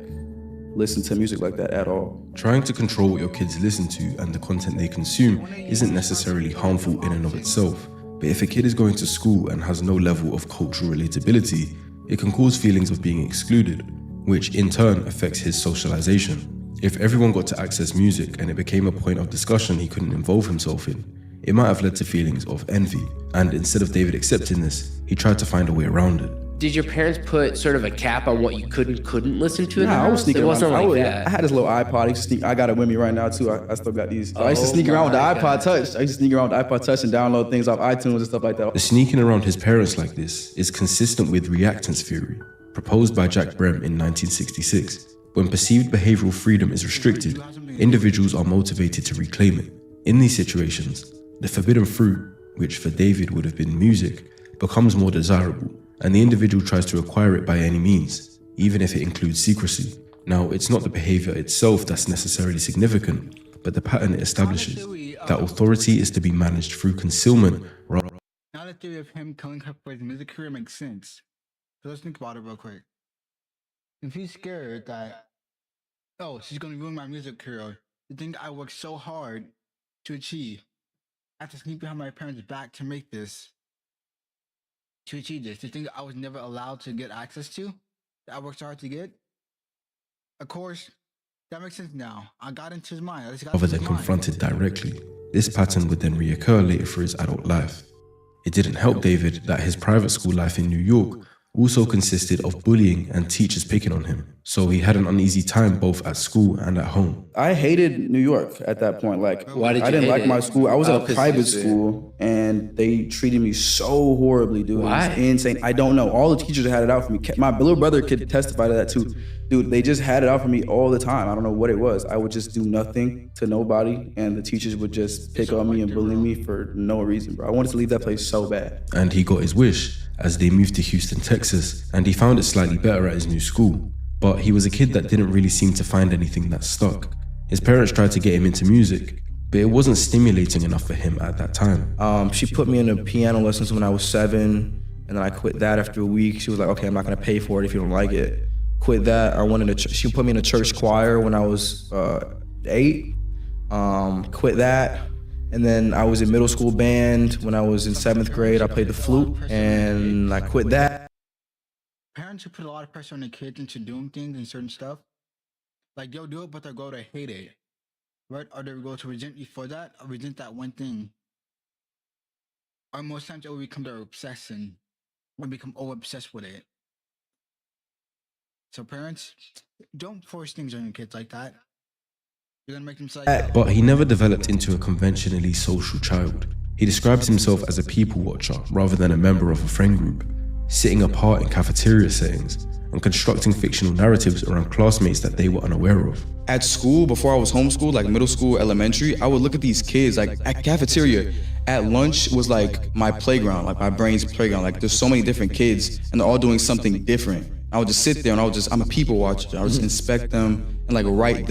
listen to music like that at all. Trying to control what your kids listen to and the content they consume isn't necessarily harmful in and of itself, but if a kid is going to school and has no level of cultural relatability, it can cause feelings of being excluded, which in turn affects his socialization. If everyone got to access music and it became a point of discussion he couldn't involve himself in, it might have led to feelings of envy, and instead of David accepting this, he tried to find a way around it. Did your parents put sort of a cap on what you could and couldn't listen to? Nah, I was sneaking around. It wasn't around. like that. I had this little iPod. I got it with me right now too. I still got these. I used to sneak around with the iPod Touch. I used to sneak around with the iPod Touch and download things off iTunes and stuff like that. The sneaking around his parents like this is consistent with reactance theory, proposed by Jack Brem in 1966. When perceived behavioral freedom is restricted, individuals are motivated to reclaim it. In these situations, the forbidden fruit, which for David would have been music, becomes more desirable, and the individual tries to acquire it by any means, even if it includes secrecy. Now, it's not the behavior itself that's necessarily significant, but the pattern it establishes, that authority is to be managed through concealment. Now the theory of him killing her for his music career makes sense. So let's think about it real quick. If he's scared that, oh, she's gonna ruin my music career, the thing I worked so hard to achieve, I have to sneak behind my parents' back to make this, to achieve this, the thing that I was never allowed to get access to, that I worked so hard to get. Of course, that makes sense now. I got into his mind. Rather than confronted directly, this pattern would then reoccur later for his adult life. It didn't help David that his private school life in New York also consisted of bullying and teachers picking on him, so he had an uneasy time both at school and at home. I hated New York at that point. Like, why did you I didn't hate like it? my school. I was at a 'cause private you- school, and they treated me so horribly, dude. Why? It was insane. I don't know. All the teachers had it out for me. My little brother could testify to that too. Dude, they just had it out for me all the time. I don't know what it was. I would just do nothing to nobody, and the teachers would just pick on me and bully me for no reason, bro. I wanted to leave that place so bad. And he got his wish as they moved to Houston, Texas, and he found it slightly better at his new school. But he was a kid that didn't really seem to find anything that stuck. His parents tried to get him into music, but it wasn't stimulating enough for him at that time. She put me into piano lessons when I was 7, and then I quit that after a week. She was like, okay, I'm not gonna pay for it if you don't like it. Quit that. I went into she put me in a church choir when I was 8. Quit that. And then I was in middle school band when I was in 7th grade. I played the flute, and I quit that. Parents who put a lot of pressure on their kids into doing things and certain stuff, like they'll do it, but they'll go to hate it, right? Or they'll go to resent you for that, or resent that one thing. or most times it will become their obsession, or become over obsessed with it. So parents, don't force things on your kids like that. You're gonna make them psycho. But he never developed into a conventionally social child. He describes himself as a people watcher rather than a member of a friend group, sitting apart in cafeteria settings and constructing fictional narratives around classmates that they were unaware of. At school, before I was homeschooled, like middle school, elementary, I would look at these kids, like at cafeteria, at lunch was like my playground, like my brain's playground. Like there's so many different kids and they're all doing something different. I would just sit there and I'm a people watcher. I would just inspect them and like write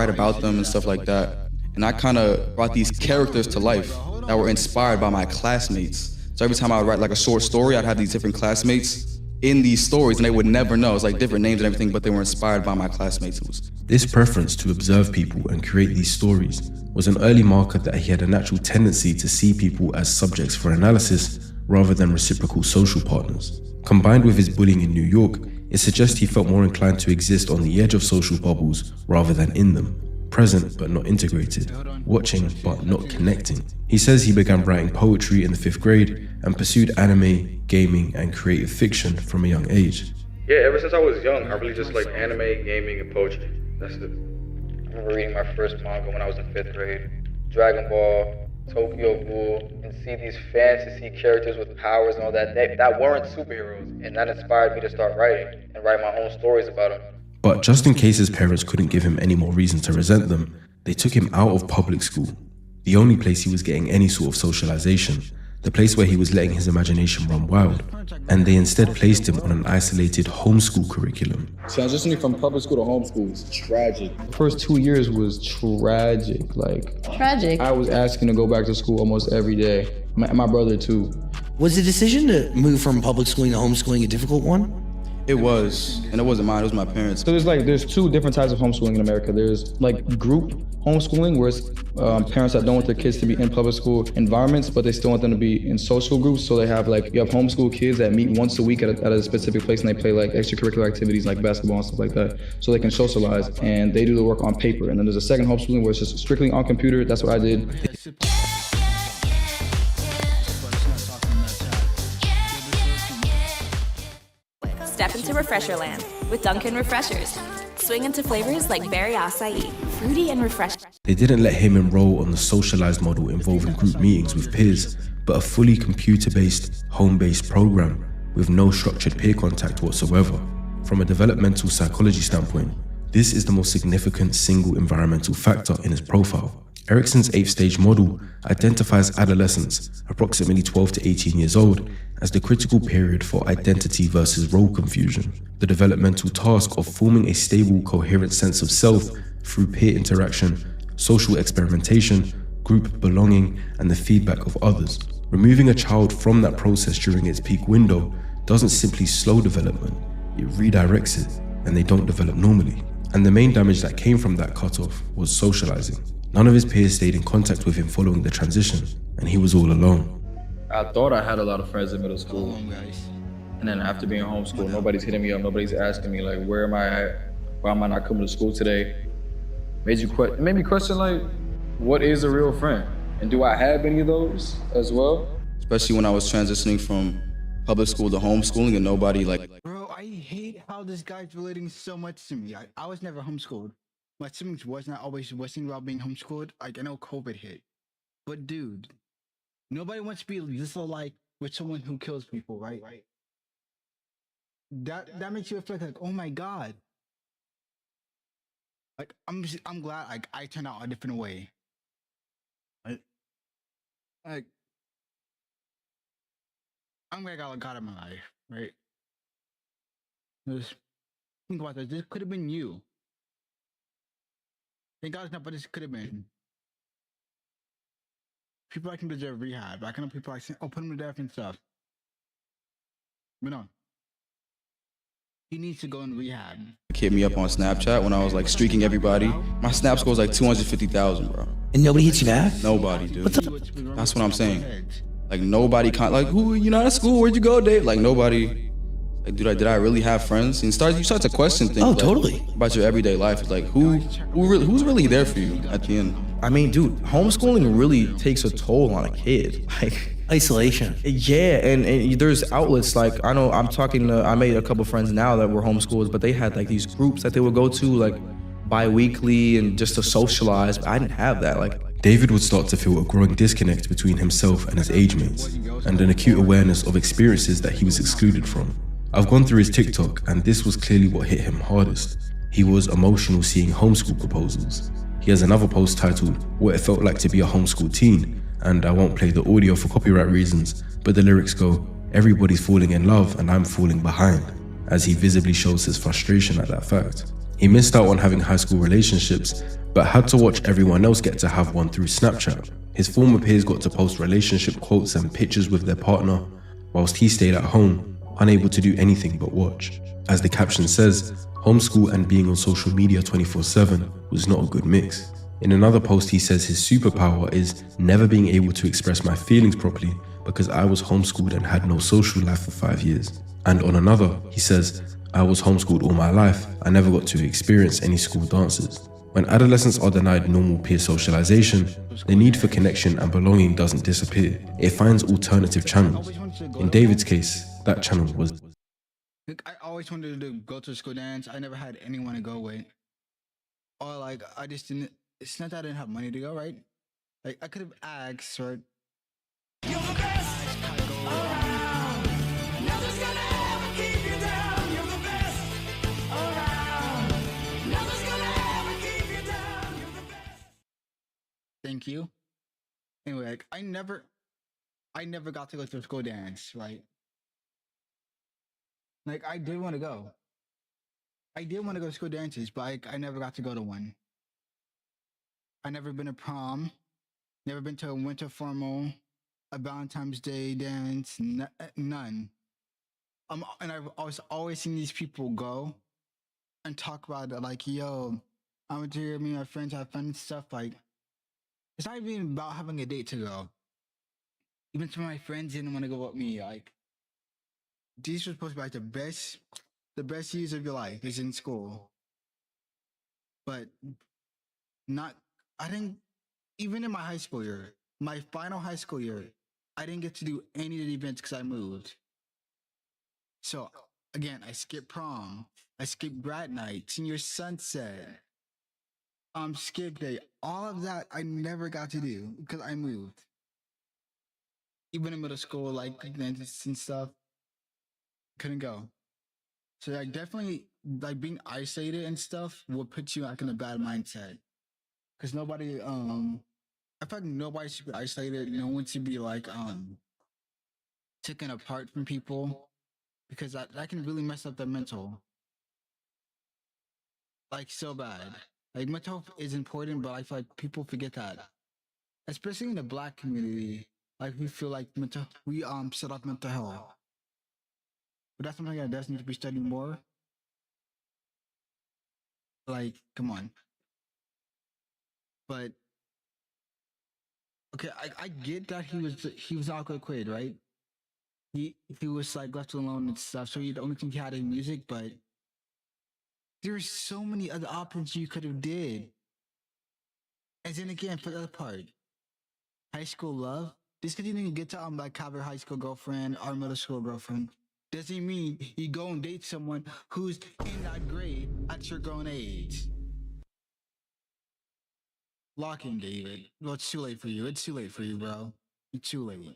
about them and stuff like that. And I kind of brought these characters to life that were inspired by my classmates. So every time I would write like a short story, I'd have these different classmates in these stories and they would never know. It's like different names and everything, but they were inspired by my classmates. This preference to observe people and create these stories was an early marker that he had a natural tendency to see people as subjects for analysis rather than reciprocal social partners. Combined with his bullying in New York, it suggests he felt more inclined to exist on the edge of social bubbles rather than in them, present but not integrated, watching but not connecting. He says he began writing poetry in the 5th grade and pursued anime, gaming, and creative fiction from a young age. Yeah, ever since I was young, I really just like anime, gaming, and poetry. That's it. I remember reading my first manga when I was in 5th grade. Dragon Ball, Tokyo Ghoul, and see these fantasy characters with powers and all that. That weren't superheroes, and that inspired me to start writing and write my own stories about them. But just in case his parents couldn't give him any more reason to resent them, they took him out of public school, the only place he was getting any sort of socialization, the place where he was letting his imagination run wild, and they instead placed him on an isolated homeschool curriculum. Transitioning from public school to homeschool was tragic. The first 2 years was tragic. Tragic? I was asking to go back to school almost every day. My brother too. Was the decision to move from public schooling to homeschooling a difficult one? It was, and it wasn't mine, it was my parents. So there's 2 different types of homeschooling in America. There's like group homeschooling, where it's parents that don't want their kids to be in public school environments, but they still want them to be in social groups. So they have you have homeschool kids that meet once a week at a specific place, and they play like extracurricular activities like basketball and stuff like that, so they can socialize, and they do the work on paper. And then there's a second homeschooling where it's just strictly on computer. That's what I did. Step into Refresherland with Dunkin' Refreshers. Swing into flavors like berry acai, fruity and refreshing. They didn't let him enroll on the socialized model involving group meetings with peers, but a fully computer-based, home-based program with no structured peer contact whatsoever. From a developmental psychology standpoint, this is the most significant single environmental factor in his profile. Erikson's 8th stage model identifies adolescence, approximately 12 to 18 years old, as the critical period for identity versus role confusion, the developmental task of forming a stable, coherent sense of self through peer interaction, social experimentation, group belonging, and the feedback of others. Removing a child from that process during its peak window doesn't simply slow development, it redirects it, and they don't develop normally. And the main damage that came from that cutoff was socializing. None of his peers stayed in contact with him following the transition, and he was all alone. I thought I had a lot of friends in middle school. And then after being homeschooled, nobody's hitting me up, nobody's asking me like, where am I at? Why am I not coming to school today? It made me question like, what is a real friend? And do I have any of those as well? Especially when I was transitioning from public school to homeschooling and nobody Bro, I hate how this guy's relating so much to me. I was never homeschooled. My siblings was not always listening about being homeschooled. I know COVID hit. But dude, nobody wants to be this like with someone who kills people, right? That makes you feel like, oh my God. Like I'm glad I turned out a different way. Like I'm glad I got God in my life, right? Just think about this. This could have been you. Thank God it's not, but this could have been. People like him deserve rehab. I know people like saying, oh, put him to death and stuff. But no. He needs to go in rehab. Hit me up on Snapchat when I was like streaking everybody. My snap score was like 250,000, bro. And nobody hits you back? Nobody, dude. That's what I'm saying. Like nobody, like, who, you're not at school, where'd you go, Dave? Like nobody. Like, did I really have friends? And you start to question things. Oh, totally. About your everyday life. It's like, who's really there for you at the end? I mean, dude, homeschooling really takes a toll on a kid. Isolation. Yeah, and there's outlets like I made a couple friends now that were homeschooled, but they had like these groups that they would go to like bi-weekly and just to socialize. But I didn't have that. Like David would start to feel a growing disconnect between himself and his age mates, and an acute awareness of experiences that he was excluded from. I've gone through his TikTok, and this was clearly what hit him hardest. He was emotional seeing homeschool proposals. He has another post titled, "What It Felt Like to Be a Homeschool Teen," and I won't play the audio for copyright reasons, but the lyrics go, "Everybody's falling in love and I'm falling behind," as he visibly shows his frustration at that fact. He missed out on having high school relationships, but had to watch everyone else get to have one through Snapchat. His former peers got to post relationship quotes and pictures with their partner, whilst he stayed at home, unable to do anything but watch. As the caption says, homeschool and being on social media 24/7 was not a good mix. In another post, he says his superpower is never being able to express my feelings properly because I was homeschooled and had no social life for 5 years. And on another, he says, I was homeschooled all my life. I never got to experience any school dances. When adolescents are denied normal peer socialization, the need for connection and belonging doesn't disappear. It finds alternative channels. In David's case, that channel was... I always wanted to go to a school dance. I never had anyone to go with. Or like, I just didn't... It's not that I didn't have money to go, right? Like, I could have asked, right? You're the best around. Nothing's gonna ever keep you down. You're the best around. Nothing's gonna ever keep you down. You're the best. Thank you. Anyway, like, I never got to go to a school dance, right? Like, I did want to go. I did want to go to school dances, but I never got to go to one. I never been to prom, never been to a winter formal, a Valentine's Day dance, none. And I've always seen these people go and talk about it like, yo, I went to hear me and my friends have fun and stuff. Like, it's not even about having a date to go. Even some of my friends didn't want to go with me. Like, these were supposed to be like the best years of your life is in school. But I didn't, even in my high school year, my final high school year, I didn't get to do any of the events because I moved. So again, I skipped prom, I skipped grad night, senior sunset, skip day, all of that I never got to do because I moved. Even in middle school, like dentists and stuff, couldn't go. So like definitely like being isolated and stuff will put you like in a bad mindset. Cause nobody, I feel like nobody should be isolated. No one should be like, taken apart from people, because that can really mess up their mental. Like so bad. Like mental health is important, but I feel like people forget that. Especially in the Black community, like we feel like we set up mental health. But that's something that does need to be studied more. Like, come on. But okay, I get that he was an awkward kid, right? He was like left alone and stuff, so the only thing he had in music, but there's so many other options you could have did. And then again, for the other part, high school love, just because you didn't get to like have your high school girlfriend or middle school girlfriend doesn't mean you go and date someone who's in that grade at your grown age. Lock in, David. Well, it's too late for you. It's too late for you, bro. It's too late.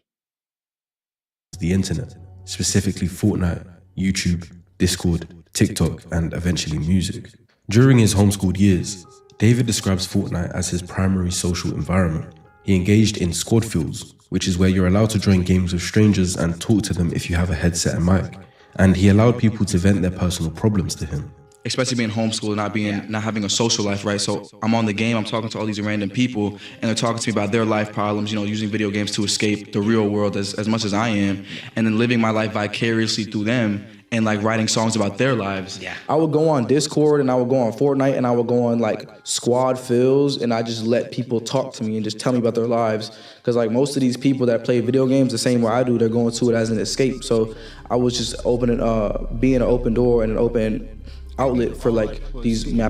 The internet, specifically Fortnite, YouTube, Discord, TikTok, and eventually music. During his homeschooled years, David describes Fortnite as his primary social environment. He engaged in squad fields, which is where you're allowed to join games with strangers and talk to them if you have a headset and mic. And he allowed people to vent their personal problems to him. Especially being homeschooled, not having a social life, right? So I'm on the game, I'm talking to all these random people, and they're talking to me about their life problems, using video games to escape the real world as much as I am, and then living my life vicariously through them, and like writing songs about their lives. Yeah. I would go on Discord, and I would go on Fortnite, and I would go on like squad fills, and I just let people talk to me and just tell me about their lives. Because like most of these people that play video games the same way I do, they're going to it as an escape. So I was just being an open door and an open outlet for like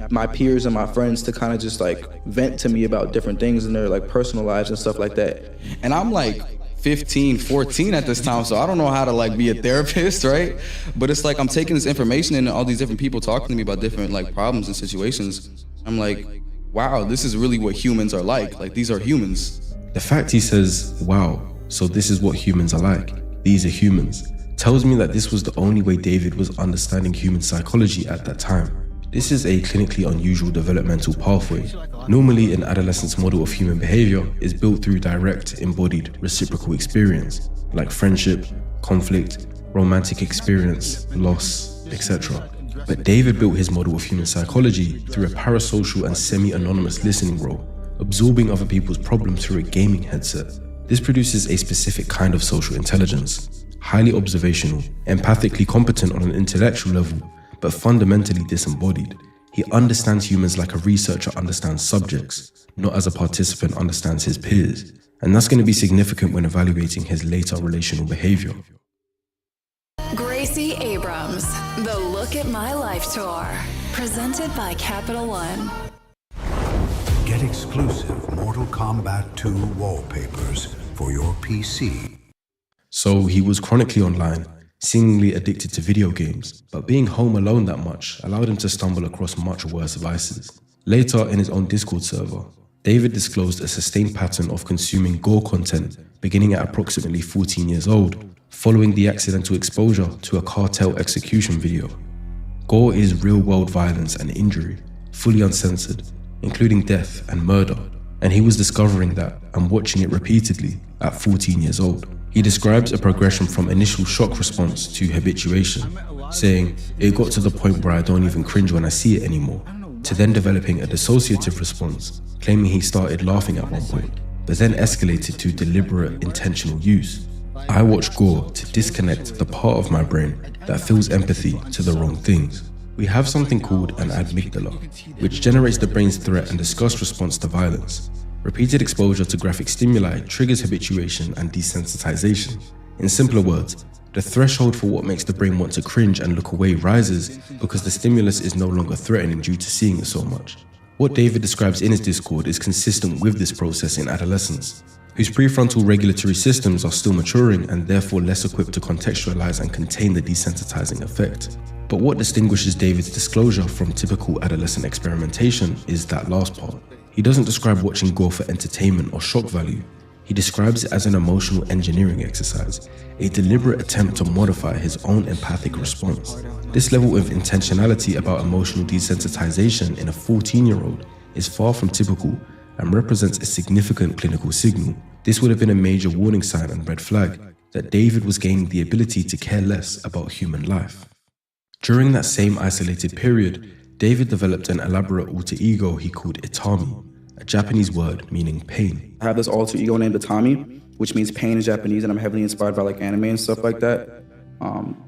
my peers and my friends to kind of just like vent to me about different things in their like personal lives and stuff like that. And I'm like 15, 14 at this time, so I don't know how to like be a therapist, right? But it's like I'm taking this information and all these different people talking to me about different like problems and situations. I'm like, wow, this is really what humans are like. Like, these are humans. The fact he says, wow, so this is what humans are like, these are humans, tells me that this was the only way David was understanding human psychology at that time. This is a clinically unusual developmental pathway. Normally, an adolescent's model of human behavior is built through direct, embodied, reciprocal experience, like friendship, conflict, romantic experience, loss, etc. But David built his model of human psychology through a parasocial and semi-anonymous listening role, absorbing other people's problems through a gaming headset. This produces a specific kind of social intelligence, highly observational, empathically competent on an intellectual level, but fundamentally disembodied. He understands humans like a researcher understands subjects, not as a participant understands his peers. And that's going to be significant when evaluating his later relational behavior. Gracie Abrams, the Look at My Life Tour, presented by Capital One. Get exclusive Mortal Kombat 2 wallpapers for your PC. So he was chronically online, seemingly addicted to video games, but being home alone that much allowed him to stumble across much worse vices. Later, in his own Discord server, David disclosed a sustained pattern of consuming gore content beginning at approximately 14 years old, following the accidental exposure to a cartel execution video. Gore is real-world violence and injury, fully uncensored, including death and murder, and he was discovering that and watching it repeatedly at 14 years old. He describes a progression from initial shock response to habituation, saying, "It got to the point where I don't even cringe when I see it anymore," to then developing a dissociative response, claiming he started laughing at one point, but then escalated to deliberate intentional use. "I watch gore to disconnect the part of my brain that feels empathy to the wrong things." We have something called an amygdala, which generates the brain's threat and disgust response to violence. Repeated exposure to graphic stimuli triggers habituation and desensitization. In simpler words, the threshold for what makes the brain want to cringe and look away rises because the stimulus is no longer threatening due to seeing it so much. What David describes in his Discord is consistent with this process in adolescence, whose prefrontal regulatory systems are still maturing and therefore less equipped to contextualize and contain the desensitizing effect. But what distinguishes David's disclosure from typical adolescent experimentation is that last part. He doesn't describe watching gore for entertainment or shock value. He describes it as an emotional engineering exercise, a deliberate attempt to modify his own empathic response. This level of intentionality about emotional desensitization in a 14-year-old is far from typical and represents a significant clinical signal. This would have been a major warning sign and red flag that David was gaining the ability to care less about human life. During that same isolated period, David developed an elaborate alter ego he called Itami, a Japanese word meaning pain. I have this alter ego named Itami, which means pain in Japanese, and I'm heavily inspired by like anime and stuff like that.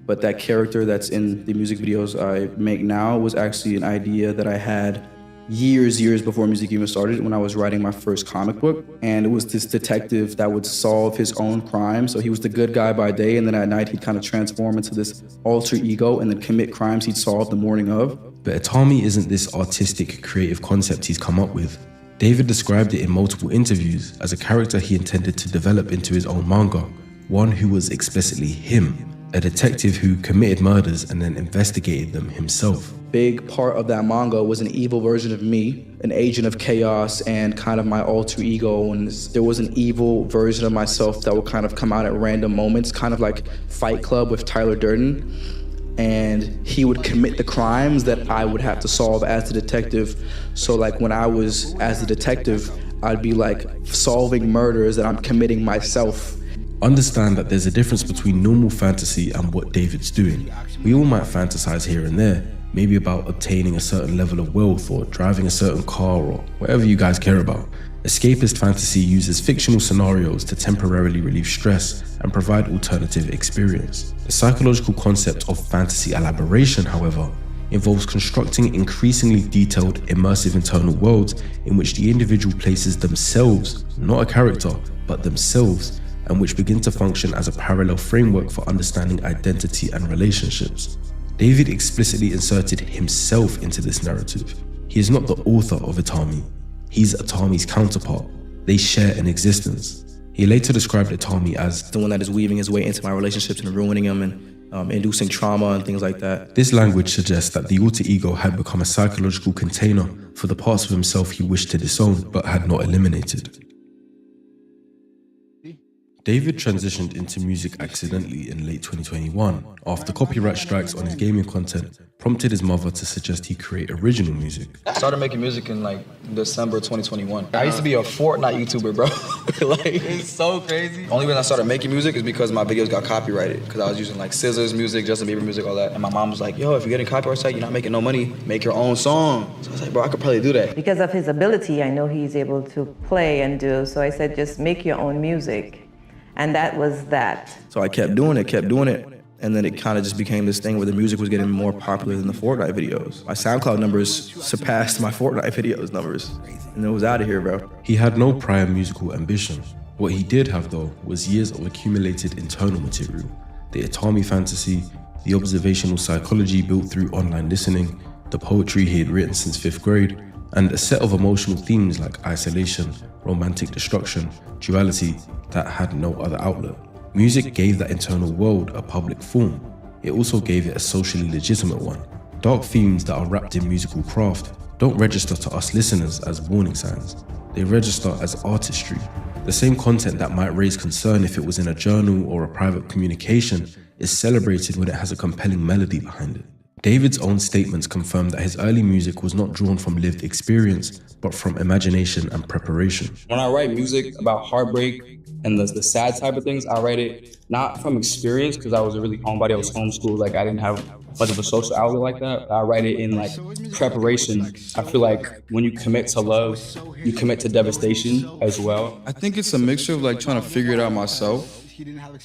But that character that's in the music videos I make now was actually an idea that I had years before music even started, when I was writing my first comic book. And it was this detective that would solve his own crimes. So he was the good guy by day, and then at night he'd kind of transform into this alter ego and then commit crimes he'd solved the morning of. But Itami isn't this artistic, creative concept he's come up with. David described it in multiple interviews as a character he intended to develop into his own manga, one who was explicitly him, a detective who committed murders and then investigated them himself. Big part of that manga was an evil version of me, an agent of chaos and kind of my alter ego, and there was an evil version of myself that would kind of come out at random moments, kind of like Fight Club with Tyler Durden. And he would commit the crimes that I would have to solve as the detective. So like when I was as the detective, I'd be like solving murders that I'm committing myself. Understand that there's a difference between normal fantasy and what David's doing. We all might fantasize here and there, maybe about obtaining a certain level of wealth or driving a certain car or whatever you guys care about. Escapist fantasy uses fictional scenarios to temporarily relieve stress and provide alternative experience. The psychological concept of fantasy elaboration, however, involves constructing increasingly detailed, immersive internal worlds in which the individual places themselves, not a character, but themselves, and which begin to function as a parallel framework for understanding identity and relationships. David explicitly inserted himself into this narrative. He is not the author of Itami. He's Itami's counterpart. They share an existence. He later described Itami as the one that is weaving his way into my relationships and ruining them and inducing trauma and things like that. This language suggests that the alter ego had become a psychological container for the parts of himself he wished to disown but had not eliminated. David transitioned into music accidentally in late 2021 after copyright strikes on his gaming content prompted his mother to suggest he create original music. I started making music in like December 2021. I used to be a Fortnite YouTuber, bro. Like, it's so crazy. Only reason I started making music is because my videos got copyrighted, because I was using like Scissors music, Justin Bieber music, all that. And my mom was like, yo, if you're getting copyright strike, you're not making no money, make your own song. So I was like, bro, I could probably do that. Because of his ability, I know he's able to play and do, so I said, just make your own music. And that was that. So I kept doing it, and then it kind of just became this thing where the music was getting more popular than the Fortnite videos. My SoundCloud numbers surpassed my Fortnite videos numbers, and it was out of here, bro. He had no prior musical ambition. What he did have, though, was years of accumulated internal material. The Itami fantasy, the observational psychology built through online listening, the poetry he had written since 5th grade, and a set of emotional themes like isolation, romantic destruction, duality that had no other outlet. Music gave that internal world a public form. It also gave it a socially legitimate one. Dark themes that are wrapped in musical craft don't register to us listeners as warning signs. They register as artistry. The same content that might raise concern if it was in a journal or a private communication is celebrated when it has a compelling melody behind it. David's own statements confirm that his early music was not drawn from lived experience, but from imagination and preparation. When I write music about heartbreak and the sad type of things, I write it not from experience, because I was a really homebody, I was homeschooled, like I didn't have much of a social outlet like that. I write it in like preparation. I feel like when you commit to love, you commit to devastation as well. I think it's a mixture of like trying to figure it out myself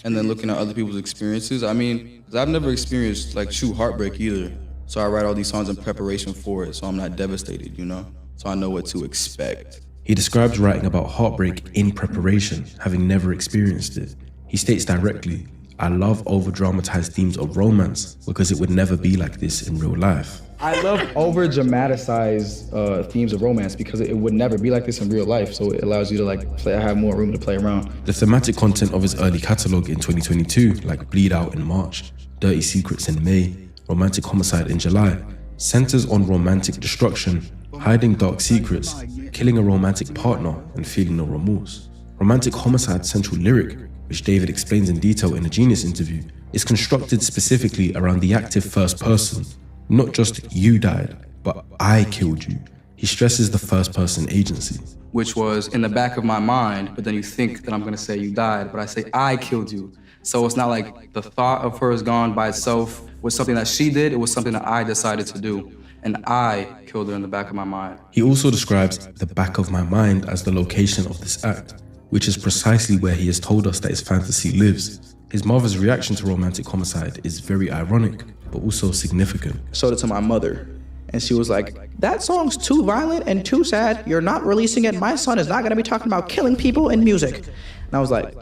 and then looking at other people's experiences. I mean, 'cause I've never experienced like true heartbreak either. So I write all these songs in preparation for it, so I'm not devastated, you know? So I know what to expect. He describes writing about heartbreak in preparation, having never experienced it. He states directly, I love over-dramatized themes of romance because it would never be like this in real life. I love over-dramatized themes of romance because it would never be like this in real life, so it allows you to like have more room to play around. The thematic content of his early catalogue in 2022, like Bleed Out in March, Dirty Secrets in May, Romantic Homicide in July, centers on romantic destruction, hiding dark secrets, killing a romantic partner, and feeling no remorse. Romantic Homicide's central lyric, which David explains in detail in a Genius interview, is constructed specifically around the active first person. Not just you died, but I killed you. He stresses the first person agency. Which was in the back of my mind, but then you think that I'm gonna say you died, but I say I killed you. So it's not like the thought of her is gone by itself was something that she did, it was something that I decided to do. And I killed her in the back of my mind. He also describes the back of my mind as the location of this act, which is precisely where he has told us that his fantasy lives. His mother's reaction to Romantic Homicide is very ironic, but also significant. I showed it to my mother, and she was like, that song's too violent and too sad. You're not releasing it. My son is not gonna be talking about killing people in music. And I was like,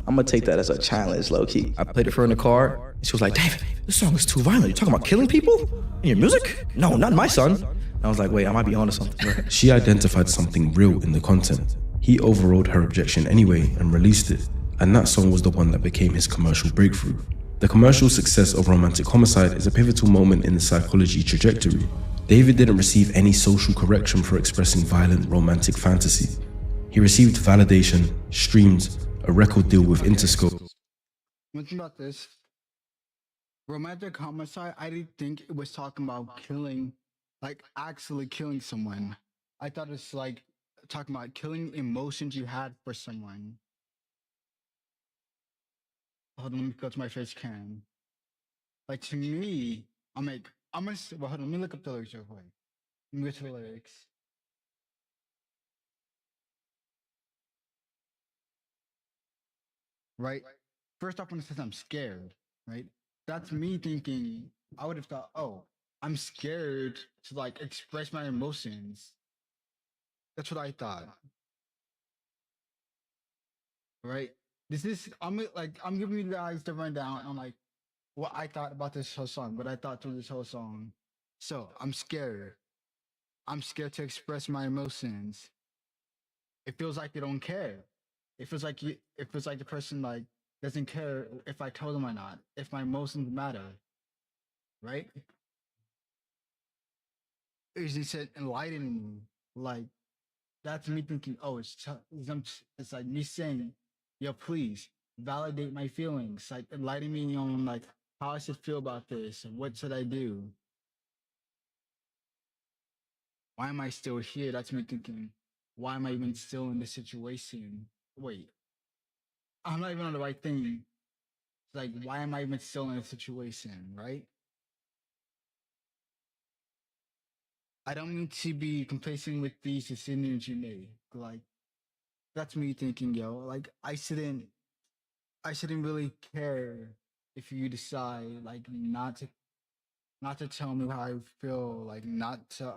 I'm gonna take that as a challenge, low-key. I played it for her in the car, and she was like, David, this song is too violent. You're talking about killing people in your music? No, not my son. And I was like, wait, I might be onto something. She identified something real in the content. He overrode her objection anyway and released it, and that song was the one that became his commercial breakthrough. The commercial success of Romantic Homicide is a pivotal moment in the psychology trajectory. David didn't receive any social correction for expressing violent romantic fantasy. He received validation, streams, a record deal with Interscope. One thing about this, Romantic Homicide, I didn't think it was talking about killing, like actually killing someone. I thought it's like talking about killing emotions you had for someone. Hold on, let me go to my face cam. Like to me, I'm like, I'm gonna, well, hold on, let me look up the lyrics real quick. Let me go to the lyrics. Right? First off, when it says I'm scared, right? That's me thinking, I would have thought, oh, I'm scared to like express my emotions. That's what I thought. Right? This is, I'm giving you guys the rundown on like what I thought about this whole song, what I thought through this whole song. So I'm scared. I'm scared to express my emotions. It feels like they don't care. It feels like the person like doesn't care if I told them or not, if my emotions matter, right? Is he said enlighten me, like that's me thinking, oh, it's like me saying, yo, please validate my feelings, like enlighten me on like how I should feel about this and what should I do. Why am I still here? That's me thinking, why am I even still in this situation? Wait, I'm not even on the right thing. It's like, why am I even still in a situation, right? I don't mean to be complacent with these decisions you made. Like, that's me thinking, yo, like I shouldn't really care if you decide like not to tell me how I feel, like not to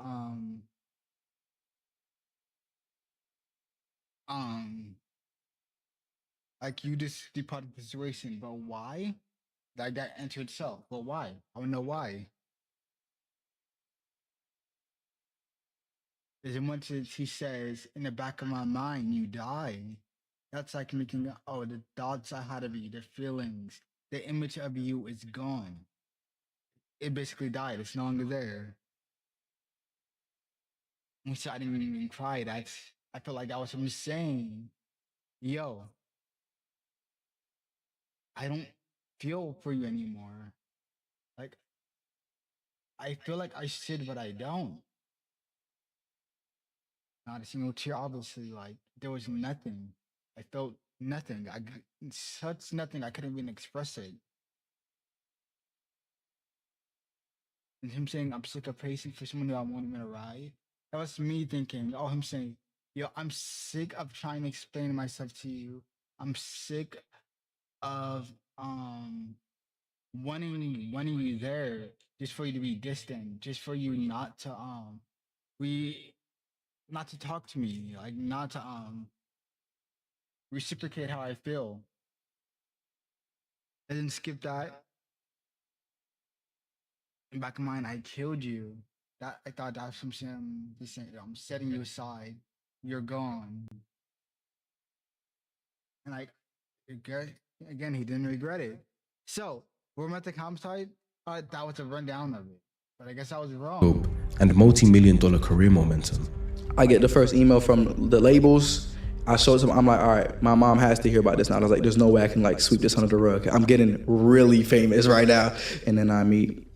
like you just departed the situation, but why? Like that answer itself, but why? I don't know why. As much as he says, in the back of my mind, you die. That's like making, oh, the thoughts I had of you, the feelings, the image of you is gone. It basically died. It's no longer there. Which I didn't even cry. I feel like that was him saying, yo, I don't feel for you anymore. Like, I feel like I should, but I don't. Not a single tear, obviously. Like, there was nothing. I felt nothing. Such nothing. I couldn't even express it. And him saying, I'm sick of pacing for someone who I won't even arrive. That was me thinking, oh, him saying, yo, I'm sick of trying to explain myself to you. I'm sick of wanting you there just for you to be distant, just for you not to not to talk to me, like not to reciprocate how I feel. I didn't skip that. In back of mind, I killed you. That I thought that was something just saying, I'm setting you aside. You're gone. And again, he didn't regret it. So, romantic homicide, that was a rundown of it. But I guess I was wrong. And multi-million-dollar career momentum. I get the first email from the labels. I showed them, I'm like, all right, my mom has to hear about this now. I was like, there's no way I can like sweep this under the rug. I'm getting really famous right now. And then I meet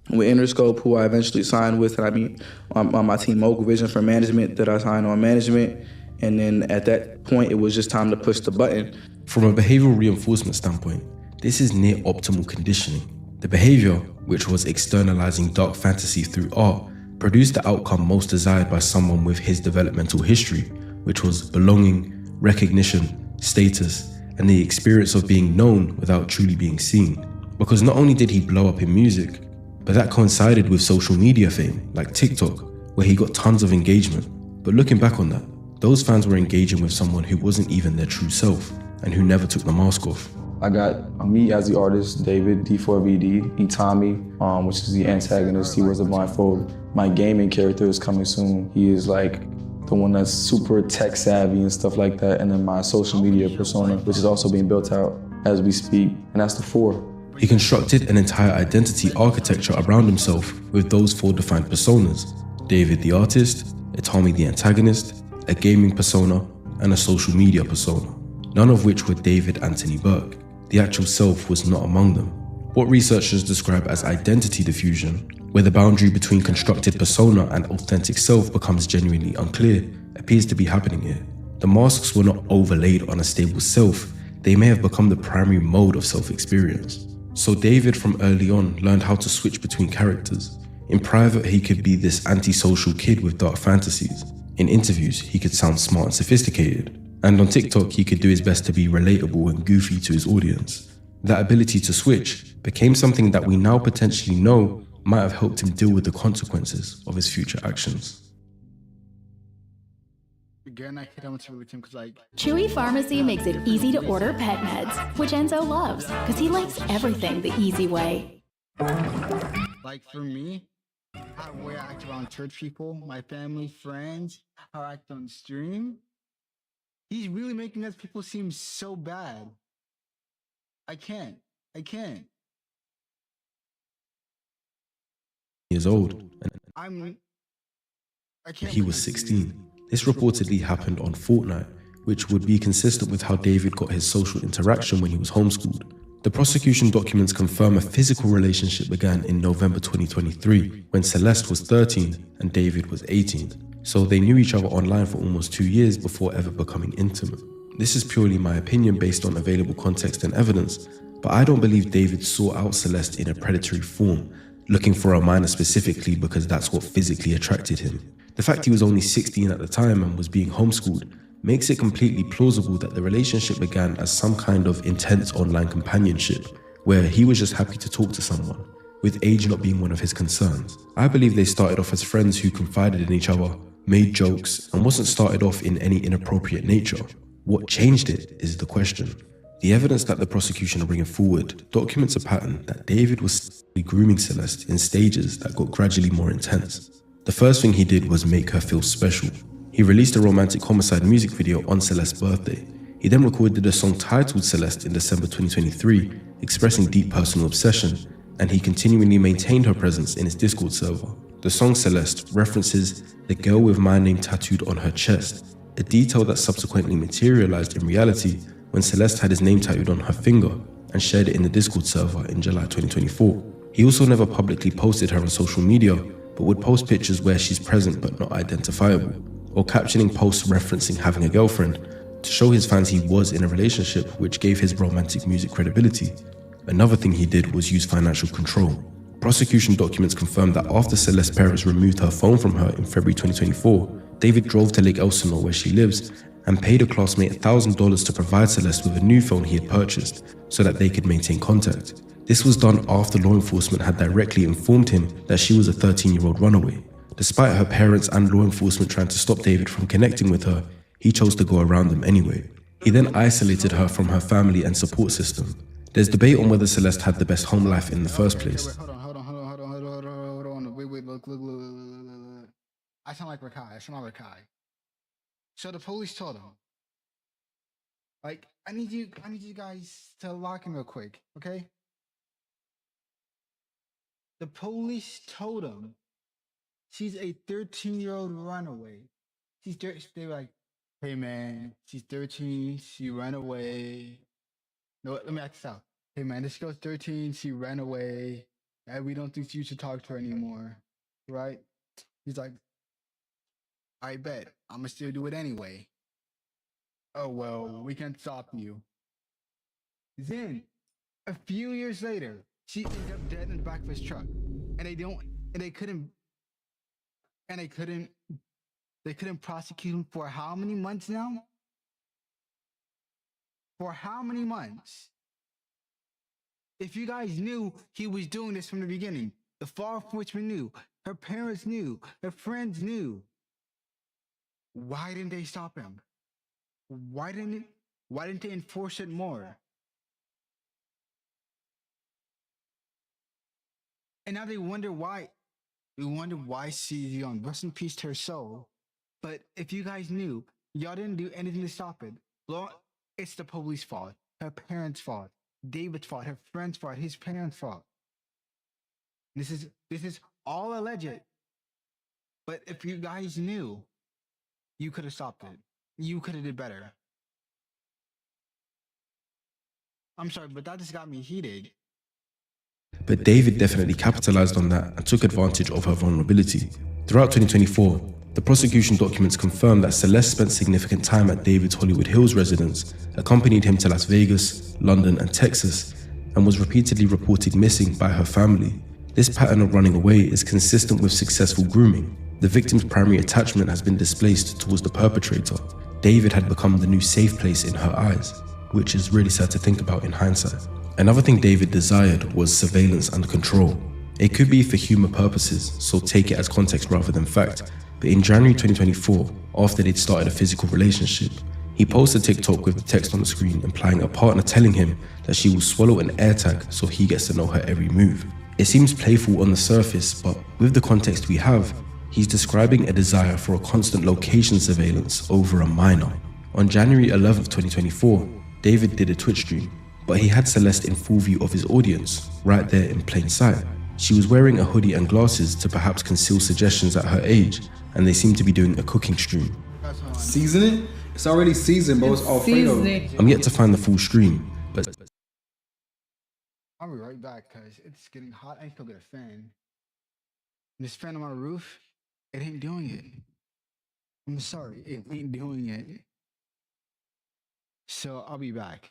with Interscope, who I eventually signed with, and I meet on my team, Mogul Vision for management, that I signed on management. And then at that point, it was just time to push the button. From a behavioral reinforcement standpoint, this is near optimal conditioning. The behavior, which was externalizing dark fantasy through art, produced the outcome most desired by someone with his developmental history, which was belonging, recognition, status, and the experience of being known without truly being seen. Because not only did he blow up in music, but that coincided with social media fame, like TikTok, where he got tons of engagement. But looking back on that, those fans were engaging with someone who wasn't even their true self, and who never took the mask off. I got me as the artist, David, D4VD, Itami, which is the antagonist. He was a blindfold. My gaming character is coming soon. He is like the one that's super tech savvy and stuff like that. And then my social media persona, which is also being built out as we speak. And that's the 4. He constructed an entire identity architecture around himself with those 4 defined personas: David the artist, Itami the antagonist, a gaming persona, and a social media persona, none of which were David Anthony Burke. The actual self was not among them. What researchers describe as identity diffusion, where the boundary between constructed persona and authentic self becomes genuinely unclear, appears to be happening here. The masks were not overlaid on a stable self, they may have become the primary mode of self-experience. So David from early on learned how to switch between characters. In private, he could be this antisocial kid with dark fantasies. In interviews, he could sound smart and sophisticated. And on TikTok, he could do his best to be relatable and goofy to his audience. That ability to switch became something that we now potentially know might have helped him deal with the consequences of his future actions. Again, I can't answer with him because like Chewy Pharmacy makes it easy to order pet meds, which Enzo loves because he likes everything the easy way. Like for me, how the way I act around church people, my family, friends, how I act on stream, He's really making us people seem so bad. I can't. Years old, I can't. he was 16. This reportedly happened on Fortnite, which would be consistent with how David got his social interaction when he was homeschooled. The prosecution documents confirm a physical relationship began in November 2023, when Celeste was 13 and David was 18. So they knew each other online for almost 2 years before ever becoming intimate. This is purely my opinion based on available context and evidence, but I don't believe David sought out Celeste in a predatory form, looking for a minor specifically because that's what physically attracted him. The fact he was only 16 at the time and was being homeschooled makes it completely plausible that the relationship began as some kind of intense online companionship, where he was just happy to talk to someone, with age not being one of his concerns. I believe they started off as friends who confided in each other, made jokes, and wasn't started off in any inappropriate nature. What changed it is the question. The evidence that the prosecution are bringing forward documents a pattern that David was grooming Celeste in stages that got gradually more intense. The first thing he did was make her feel special. He released a romantic homicide music video on Celeste's birthday. He then recorded a song titled Celeste in December 2023, expressing deep personal obsession, and he continually maintained her presence in his Discord server. The song Celeste references the girl with my name tattooed on her chest, a detail that subsequently materialized in reality when Celeste had his name tattooed on her finger and shared it in the Discord server in July 2024. He also never publicly posted her on social media, but would post pictures where she's present but not identifiable, or captioning posts referencing having a girlfriend to show his fans he was in a relationship, which gave his romantic music credibility. Another thing he did was use financial control. Prosecution documents confirm that after Celeste's parents removed her phone from her in February 2024, David drove to Lake Elsinore where she lives and paid a classmate $1,000 to provide Celeste with a new phone he had purchased so that they could maintain contact. This was done after law enforcement had directly informed him that she was a 13-year-old runaway. Despite her parents and law enforcement trying to stop David from connecting with her, he chose to go around them anyway. He then isolated her from her family and support system. There's debate on whether Celeste had the best home life in the first place. Hold on. Wait, look. I sound like Rakai. So the police told him, like, I need you guys to lock in real quick, okay? The police told him she's a 13-year-old runaway. They were like, hey man, she's 13, she ran away. No, let me ask this out. Hey man, this girl's 13, she ran away, and we don't think you should talk to her anymore, right? He's like, I bet, I'm gonna still do it anyway. Oh well, we can't stop you. Then, a few years later, she ended up dead in the back of his truck, and they couldn't prosecute him for how many months now? For how many months? If you guys knew he was doing this from the beginning, the law enforcement knew, her parents knew, her friends knew, why didn't they stop him? Why didn't they enforce it more? And now they wonder why. We wonder why she's young. Rest in peace to her soul. But if you guys knew, y'all didn't do anything to stop it. It's the police fault, her parents' fault, David's fault, her friends' fault, his parents' fault. This is all alleged. But if you guys knew, you could have stopped it. You could have did better. I'm sorry, but that just got me heated. But David definitely capitalized on that and took advantage of her vulnerability. Throughout 2024, the prosecution documents confirm that Celeste spent significant time at David's Hollywood Hills residence, accompanied him to Las Vegas, London, and Texas, and was repeatedly reported missing by her family. This pattern of running away is consistent with successful grooming. The victim's primary attachment has been displaced towards the perpetrator. David had become the new safe place in her eyes, which is really sad to think about in hindsight. Another thing David desired was surveillance and control. It could be for humor purposes, so take it as context rather than fact. But in January 2024, after they'd started a physical relationship, he posted TikTok with the text on the screen implying a partner telling him that she will swallow an AirTag so he gets to know her every move. It seems playful on the surface, but with the context we have, he's describing a desire for a constant location surveillance over a minor. On January 11th, 2024, David did a Twitch stream, but he had Celeste in full view of his audience, right there in plain sight. She was wearing a hoodie and glasses to perhaps conceal suggestions at her age, and they seemed to be doing a cooking stream. Season it? It's already seasoned, bro. It's Alfredo. I'm yet to find the full stream, but I'll be right back because it's getting hot. I need to go get a fan. This fan on my roof, it ain't doing it. I'm sorry, it ain't doing it. So I'll be back.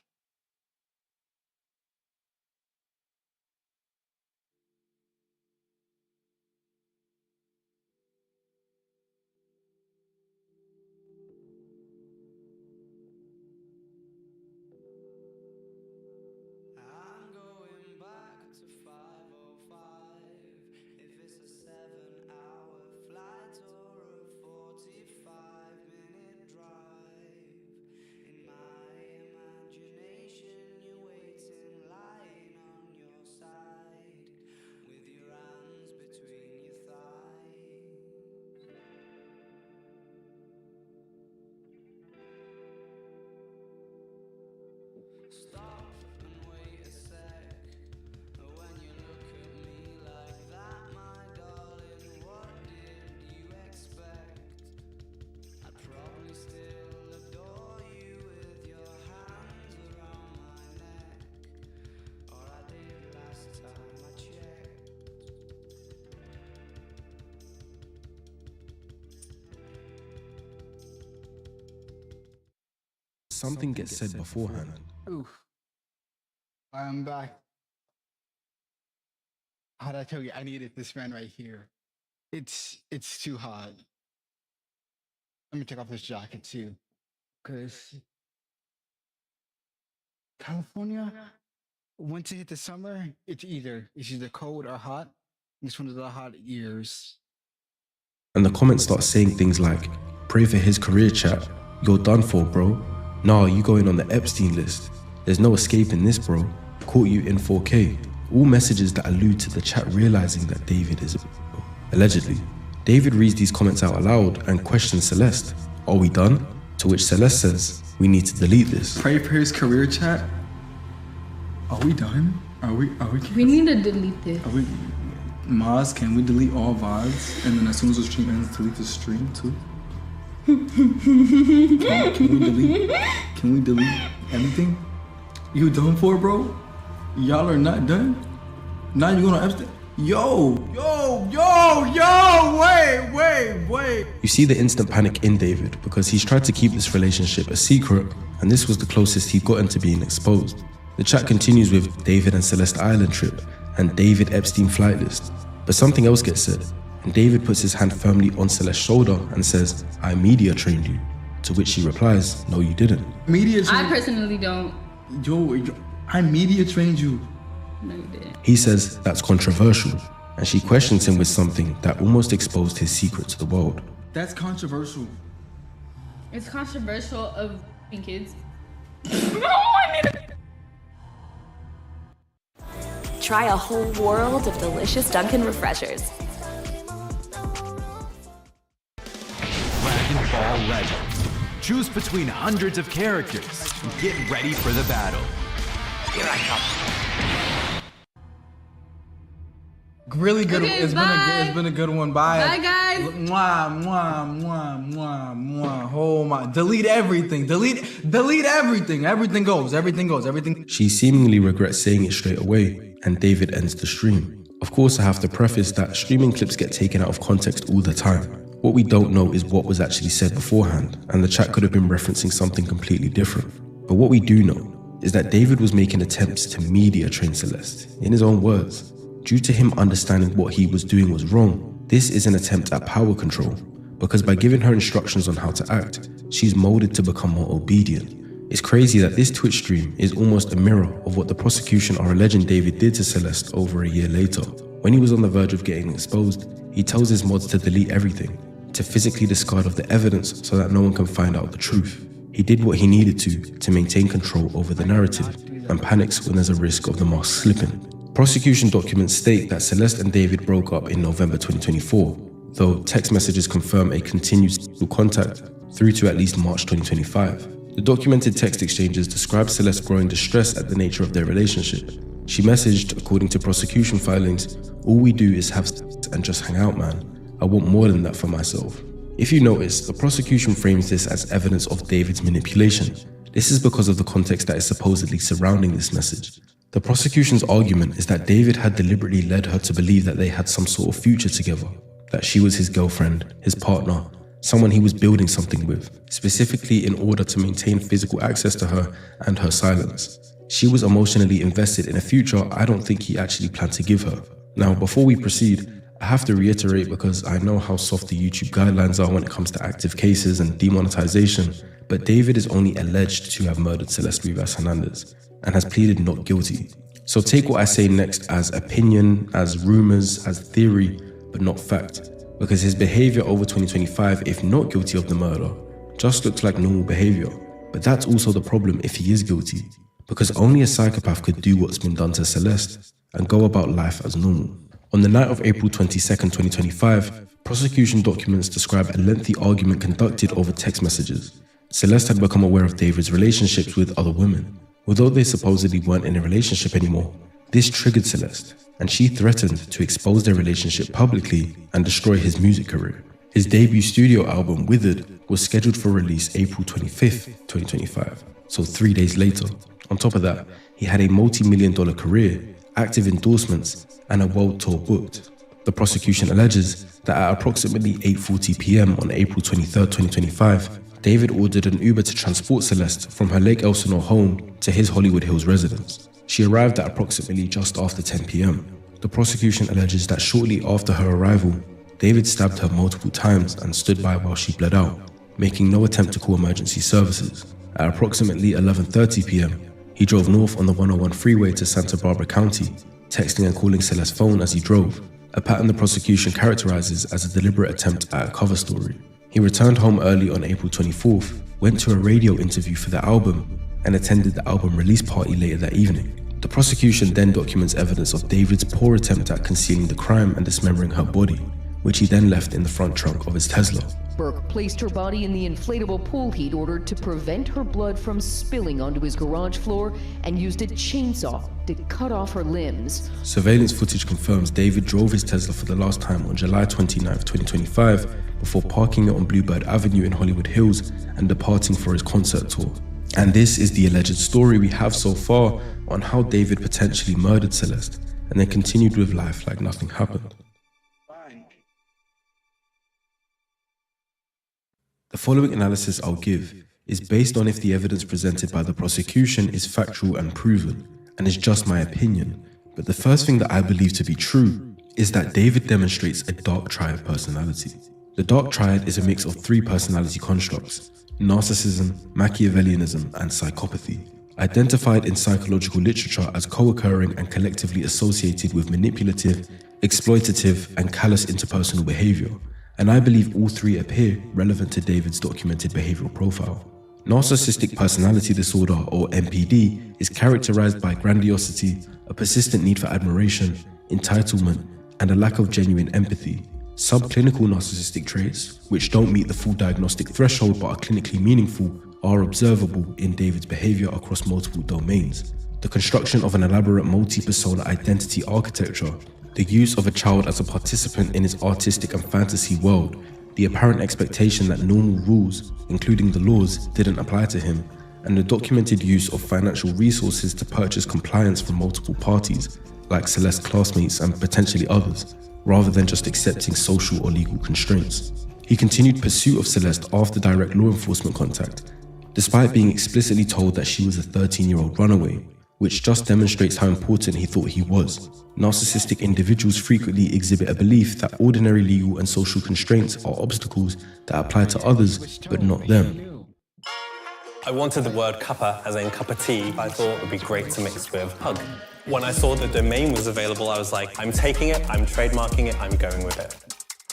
something gets said beforehand. Oof. I'm back. How'd I tell you? I needed this fan right here. It's too hot. Let me take off this jacket too, because California, once it hit the summer, it's either cold or hot. This one is the hot years. And the comments start saying things like, "Pray for his career, chat. You're done for, bro. Nah, you going on the Epstein list. There's no escaping this, bro. Caught you in 4K." All messages that allude to the chat realizing that David is allegedly. David reads these comments out aloud and questions Celeste. "Are we done?" To which Celeste says, "We need to delete this." Pray for his career, chat. Are we done? Are we? We need to delete this. Are we? Maz, can we delete all VODs? And then as soon as the stream ends, delete the stream too? Can we delete everything? You done for, bro? Y'all are not done? Now you gonna Epstein? Wait. You see the instant panic in David because he's tried to keep this relationship a secret, and this was the closest he'd gotten to being exposed. The chat continues with David and Celeste Island trip and David Epstein flight list. But something else gets said, and David puts his hand firmly on Celeste's shoulder and says, "I media trained you." To which she replies, "No, you didn't." I personally don't. I media trained you. No, you didn't. He says that's controversial, and she questions him with something that almost exposed his secret to the world. That's controversial. It's controversial of kids. Try a whole world of delicious Dunkin' Refreshers. Dragon Ball Legends. Choose between hundreds of characters. Get ready for the battle. Here I come. Really good. Okay, It's been a good one. Bye. Bye, guys. Mwah. Oh my. Delete everything. Delete everything. Everything goes. She seemingly regrets saying it straight away, and David ends the stream. Of course, I have to preface that streaming clips get taken out of context all the time. What we don't know is what was actually said beforehand, and the chat could have been referencing something completely different. But what we do know is that David was making attempts to media train Celeste, in his own words. Due to him understanding what he was doing was wrong, this is an attempt at power control, because by giving her instructions on how to act, she's molded to become more obedient. It's crazy that this Twitch stream is almost a mirror of what the prosecution are alleging David did to Celeste over a year later. When he was on the verge of getting exposed, he tells his mods to delete everything, to physically discard of the evidence so that no one can find out the truth. He did what he needed to maintain control over the narrative, and panics when there's a risk of the mask slipping. Prosecution documents state that Celeste and David broke up in November 2024, though text messages confirm a continued sexual contact through to at least March 2025. The documented text exchanges describe Celeste growing distress at the nature of their relationship. She messaged, according to prosecution filings, "All we do is have sex and just hang out, man. I want more than that for myself." If you notice, the prosecution frames this as evidence of David's manipulation. This is because of the context that is supposedly surrounding this message. The prosecution's argument is that David had deliberately led her to believe that they had some sort of future together, that she was his girlfriend, his partner, someone he was building something with, specifically in order to maintain physical access to her and her silence. She was emotionally invested in a future I don't think he actually planned to give her. Now, before we proceed, I have to reiterate, because I know how soft the YouTube guidelines are when it comes to active cases and demonetization, but David is only alleged to have murdered Celeste Rivas Hernandez and has pleaded not guilty. So take what I say next as opinion, as rumors, as theory, but not fact, because his behavior over 2025, if not guilty of the murder, just looks like normal behavior. But that's also the problem if he is guilty, because only a psychopath could do what's been done to Celeste and go about life as normal. On the night of April 22nd, 2025, prosecution documents describe a lengthy argument conducted over text messages. Celeste had become aware of David's relationships with other women. Although they supposedly weren't in a relationship anymore, this triggered Celeste, and she threatened to expose their relationship publicly and destroy his music career. His debut studio album, Withered, was scheduled for release April 25th, 2025, so 3 days later. On top of that, he had a multi-million-dollar career, active endorsements, and a world tour booked. The prosecution alleges that at approximately 8:40 p.m. on April 23, 2025, David ordered an Uber to transport Celeste from her Lake Elsinore home to his Hollywood Hills residence. She arrived at approximately just after 10 p.m. The prosecution alleges that shortly after her arrival, David stabbed her multiple times and stood by while she bled out, making no attempt to call emergency services. At approximately 11:30 p.m., he drove north on the 101 freeway to Santa Barbara County, texting and calling Celeste's phone as he drove, a pattern the prosecution characterizes as a deliberate attempt at a cover story. He returned home early on April 24th, went to a radio interview for the album, and attended the album release party later that evening. The prosecution then documents evidence of David's poor attempt at concealing the crime and dismembering her body, which he then left in the front trunk of his Tesla. Burke placed her body in the inflatable pool he'd ordered to prevent her blood from spilling onto his garage floor and used a chainsaw to cut off her limbs. Surveillance footage confirms David drove his Tesla for the last time on July 29, 2025, before parking it on Bluebird Avenue in Hollywood Hills and departing for his concert tour. And this is the alleged story we have so far on how David potentially murdered Celeste and then continued with life like nothing happened. The following analysis I'll give is based on if the evidence presented by the prosecution is factual and proven, and is just my opinion. But the first thing that I believe to be true is that David demonstrates a dark triad personality. The dark triad is a mix of 3 personality constructs: narcissism, Machiavellianism, and psychopathy, identified in psychological literature as co-occurring and collectively associated with manipulative, exploitative, and callous interpersonal behavior. And I believe all 3 appear relevant to David's documented behavioral profile. Narcissistic personality disorder, or NPD, is characterized by grandiosity, a persistent need for admiration, entitlement, and a lack of genuine empathy. Subclinical narcissistic traits, which don't meet the full diagnostic threshold but are clinically meaningful, are observable in David's behavior across multiple domains. The construction of an elaborate multi-persona identity architecture, the use of a child as a participant in his artistic and fantasy world, the apparent expectation that normal rules, including the laws, didn't apply to him, and the documented use of financial resources to purchase compliance from multiple parties, like Celeste's classmates and potentially others, rather than just accepting social or legal constraints. He continued pursuit of Celeste after direct law enforcement contact, despite being explicitly told that she was a 13-year-old runaway, which just demonstrates how important he thought he was. Narcissistic individuals frequently exhibit a belief that ordinary legal and social constraints are obstacles that apply to others, but not them. I wanted the word cuppa, as in cup of tea, I thought it would be great to mix with pug. When I saw the domain was available, I was like, I'm taking it, I'm trademarking it, I'm going with it.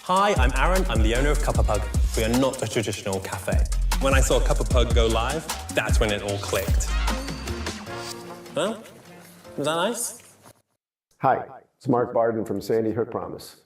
Hi, I'm Aaron, I'm the owner of Cuppa Pug. We are not a traditional cafe. When I saw Cuppa Pug go live, that's when it all clicked. Huh? Was that nice? Hi, it's Mark Barden from Sandy Hook Promise.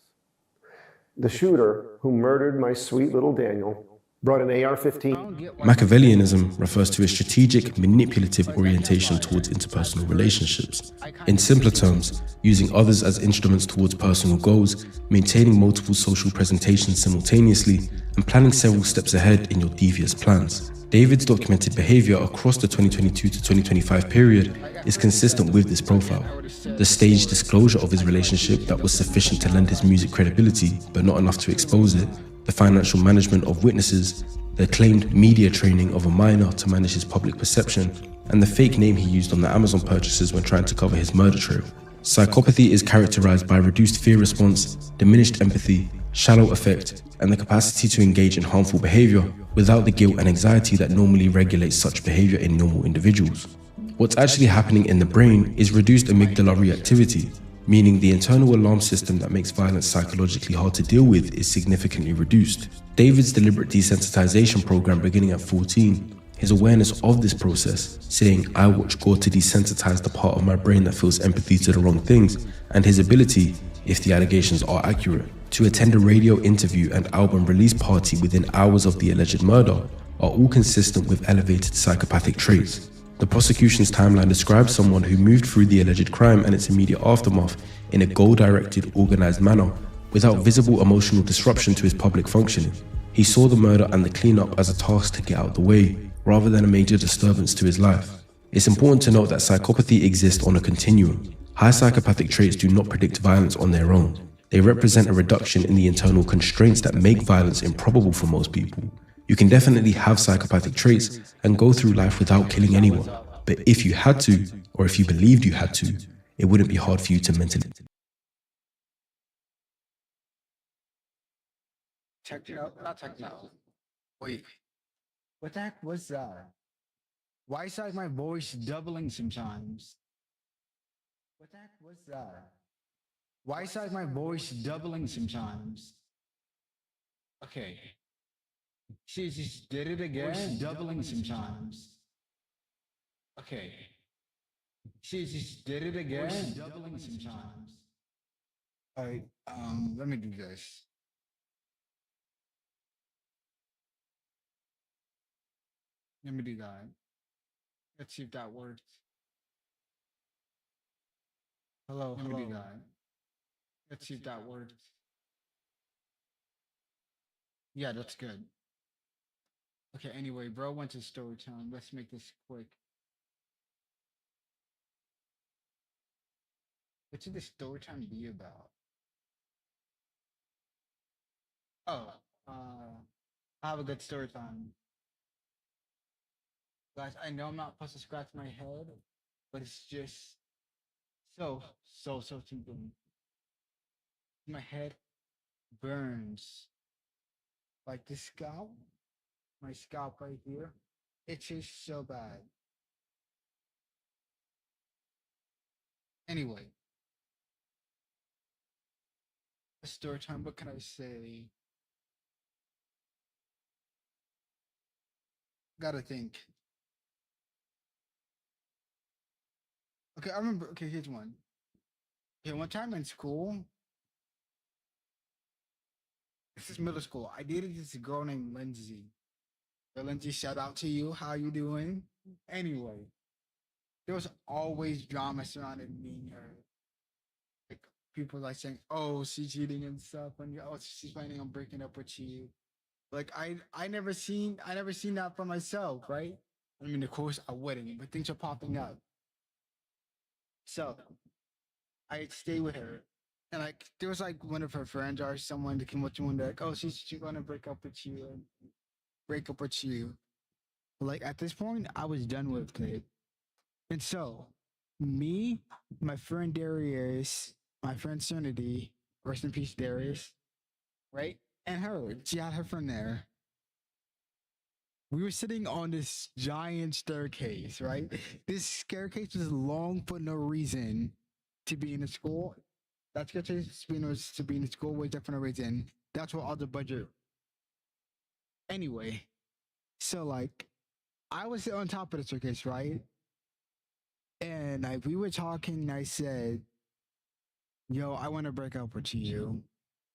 The shooter who murdered my sweet little Daniel brought an AR-15. Machiavellianism refers to a strategic, manipulative orientation towards interpersonal relationships. In simpler terms, using others as instruments towards personal goals, maintaining multiple social presentations simultaneously, and planning several steps ahead in your devious plans. David's documented behavior across the 2022 to 2025 period is consistent with this profile. The staged disclosure of his relationship that was sufficient to lend his music credibility, but not enough to expose it, the financial management of witnesses, the claimed media training of a minor to manage his public perception, and the fake name he used on the Amazon purchases when trying to cover his murder trail. Psychopathy is characterized by reduced fear response, diminished empathy, shallow affect, and the capacity to engage in harmful behavior without the guilt and anxiety that normally regulates such behavior in normal individuals. What's actually happening in the brain is reduced amygdala reactivity, meaning the internal alarm system that makes violence psychologically hard to deal with is significantly reduced. David's deliberate desensitization program beginning at 14, his awareness of this process, saying, "I watch God to desensitize the part of my brain that feels empathy to the wrong things," and his ability, if the allegations are accurate, to attend a radio interview and album release party within hours of the alleged murder, are all consistent with elevated psychopathic traits. The prosecution's timeline describes someone who moved through the alleged crime and its immediate aftermath in a goal-directed, organized manner, without visible emotional disruption to his public functioning. He saw the murder and the cleanup as a task to get out of the way, rather than a major disturbance to his life. It's important to note that psychopathy exists on a continuum. High psychopathic traits do not predict violence on their own. They represent a reduction in the internal constraints that make violence improbable for most people. You can definitely have psychopathic traits and go through life without killing anyone. But if you had to, or if you believed you had to, it wouldn't be hard for you to mentally. Check it out. Not check it out. Wait. What the heck was that? Why is like my voice doubling sometimes? What the heck was that? Why is like my voice doubling sometimes? Okay. She just did it again. Doubling sometimes. Okay. She just did it again. Doubling sometimes. Alright, let me do this. Let me do that. Let's see if that works. Hello, let me do that. Let's see if that works. Yeah, that's good. Okay, anyway, bro went to story time. Let's make this quick. What should the story time be about? Oh, I have a good story time. Guys, I know I'm not supposed to scratch my head, but it's just so simple. My head burns. Like this scalp, my scalp right here, itches so bad. Anyway, story time, what can I say? Gotta think. Okay, I remember. Okay, here's one. Okay, one time in school, this is middle school. I dated this girl named Lindsay. So Lindsay, shout out to you. How you doing? Anyway, there was always drama surrounding me and her. Like people like saying, "Oh, she's cheating and stuff," and "Oh, she's planning on breaking up with you." Like I never seen that for myself, right? I mean, of course I wouldn't, but things are popping up. So I stay with her. And like there was like one of her friends or someone that came up to me and like, "Oh, she's gonna break up with you and break up with you." But like at this point, I was done with it. And so me, my friend Darius, my friend Serenity, rest in peace, Darius, right? And her, she had her friend there. We were sitting on this giant staircase, right? This staircase was long for no reason to be in the school. That staircase was to be in the school was there for no reason. That's where all the budget. Anyway, so like, I was on top of the staircase, right? And like we were talking, and I said, "Yo, I want to break up with you.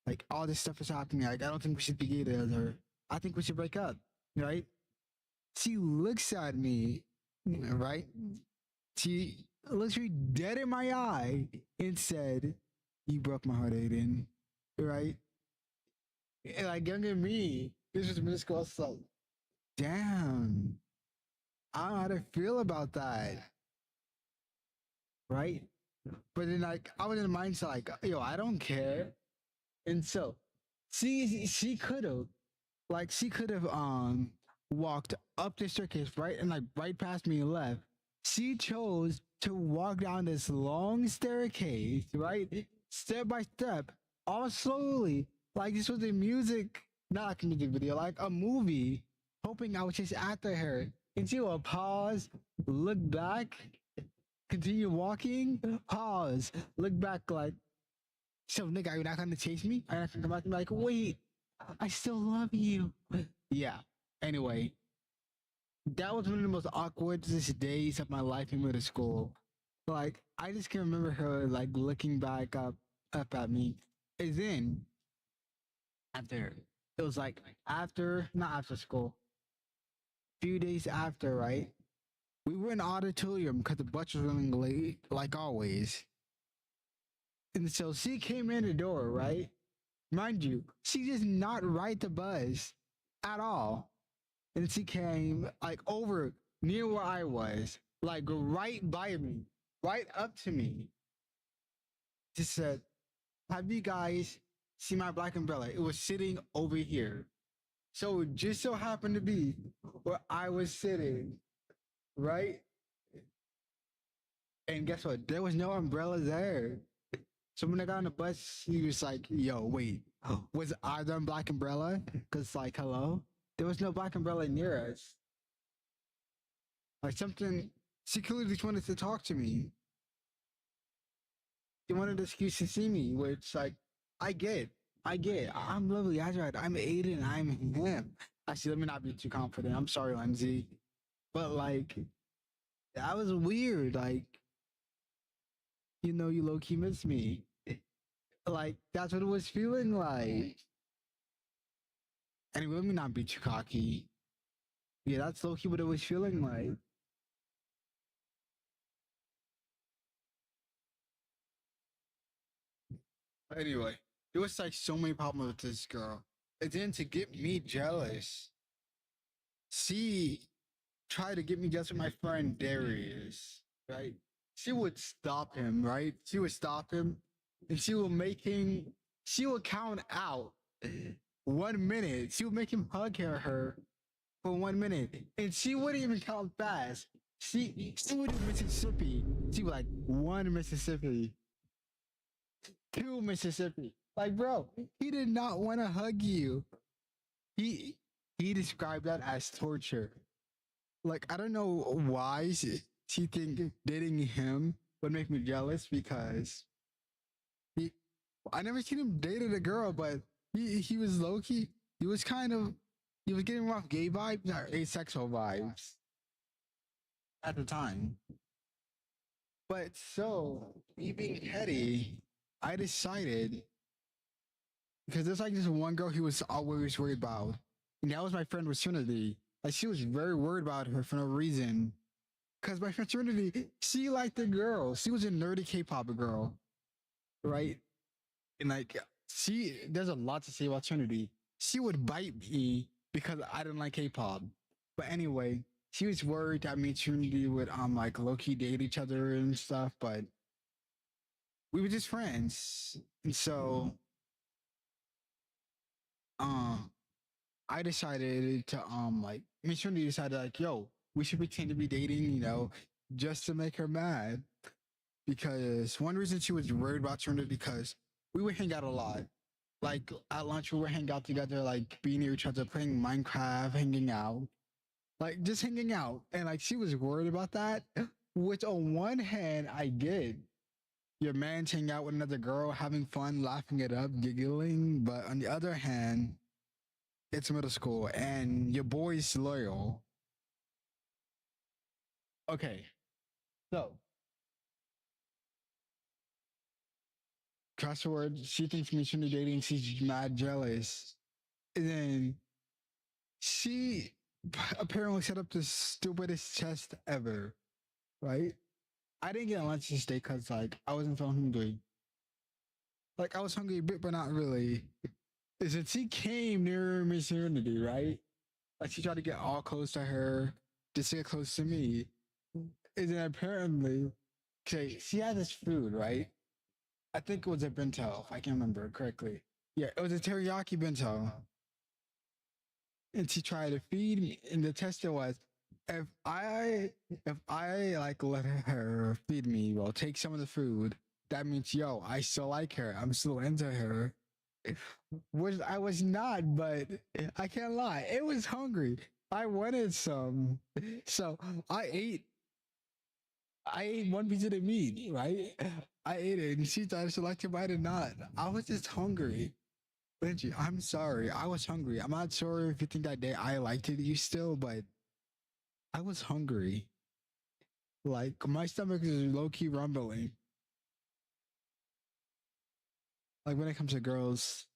Like all this stuff is happening. Like I don't think we should be together. I think we should break up, right? She looks at me, right? She looks me dead in my eye and said, "You broke my heart, Aiden," right? And like younger than me, this was middle school. I was like, damn, I don't know how to feel about that, right? But then like I was in the mindset like, yo, I don't care. And so she could have walked up the staircase, right? And like right past me and left. She chose to walk down this long staircase, right? Step by step, all slowly, like this was a music, not like a music video, like a movie, hoping I would chase after her. And she will pause, look back, continue walking, pause, look back like, so nigga, are you not gonna chase me? Are you not gonna come back and be like, wait, I still love you. Yeah, anyway. That was one of the most awkwardest days of my life in middle school. Like, I just can remember her like looking back up at me. And then after, it was like after, not after school, few days after, right? We were in the auditorium because the bus was running late, like always. And so she came in the door, right? Mind you, she did not ride the bus at all. And she came like over near where I was, like right by me, right up to me. She said, "Have you guys seen my black umbrella? It was sitting over here." So it just so happened to be where I was sitting, right? And guess what? There was no umbrella there. So when I got on the bus, he was like, "Yo, wait, was I the black umbrella?" Because like, hello? There was no black umbrella near us. Like something, she clearly just wanted to talk to me. She wanted an excuse to see me, which like, I get. I'm lovely, Azrite. I'm Aiden, I'm him. Actually, let me not be too confident. I'm sorry, Lindsay. But like, that was weird. Like, you know, you low-key miss me. Like, that's what it was feeling like. Anyway, let me not be too cocky. Yeah, that's low-key what it was feeling like. Anyway, there was like so many problems with this girl. And then to get me jealous, she tried to get me jealous with my friend Darius, right? She would stop him, right? She would stop him and she would count out 1 minute. She would make him hug her for 1 minute. And she wouldn't even count fast. She would do Mississippi. She was like 1 Mississippi, 2 Mississippi. Like, bro, he did not want to hug you. He described that as torture. Like, I don't know why she think dating him would make me jealous because I never seen him dated a girl, but he was low-key. He was getting rough gay vibes or asexual vibes at the time. But so, me being petty, I decided, because there's like this one girl he was always worried about, and that was my friend with Trinity. Like, she was very worried about her for no reason. Because my friend Trinity, she liked the girl. She was a nerdy K-pop girl, right? And like, there's a lot to say about Trinity. She would bite me because I didn't like K-pop. But anyway, she was worried that me and Trinity would like low-key date each other and stuff, but we were just friends. And so I decided to like, me and Trinity decided like, yo, we should pretend to be dating, you know, just to make her mad. Because one reason she was worried about Trinity because we would hang out a lot. Like at lunch, we would hang out together, like be near each other, playing Minecraft, hanging out. Like just hanging out. And like she was worried about that. Which on one hand, I get. Your man's hanging out with another girl, having fun, laughing it up, giggling. But on the other hand, it's middle school and your boy's loyal. Okay. So fast forward, she thinks me and Trinity dating, she's mad jealous. And then she apparently set up the stupidest test ever, right? I didn't get lunch this day because like I wasn't feeling hungry. Like I was hungry a bit, but not really. Is that she came near Miss Serenity, right? Like she tried to get all close to her, just to get close to me. And then apparently, okay, she had this food, right? I think it was a bento, if I can remember correctly. Yeah, it was a teriyaki bento. And she tried to feed me. And the test was, if I like let her feed me, well, take some of the food, that means, yo, I still like her. I'm still into her. Which I was not, but I can't lie. It was hungry. I wanted some. So I ate one piece of the meat, right? I ate it and she thought she liked it, but I did not. I was just hungry. Benji, I'm sorry. I was hungry. I'm not sure if you think that day I liked it you still, but I was hungry. Like my stomach is low-key rumbling. Like when it comes to girls,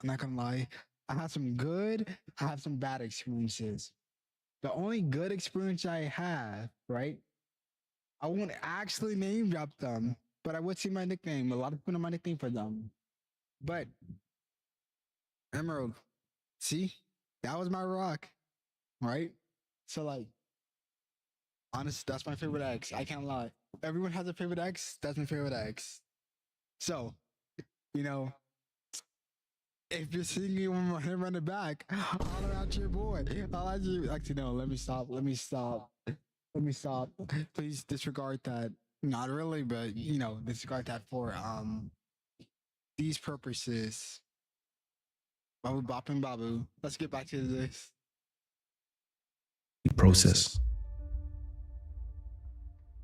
I'm not gonna lie, I have some good, I have some bad experiences. The only good experience I have, right? I won't actually name drop them, but I would say my nickname. A lot of people know my nickname for them. But Emerald, see, that was my rock, right? So like, honest, that's my favorite ex. I can't lie. Everyone has a favorite ex. That's my favorite ex. So, you know, if you're seeing me when I'm running back, holler out your boy. I'll at you. Actually, no, let me stop. Please disregard that. Not really, but you know, disregard that for these purposes. Babu Bop and Babu. Let's get back to this process.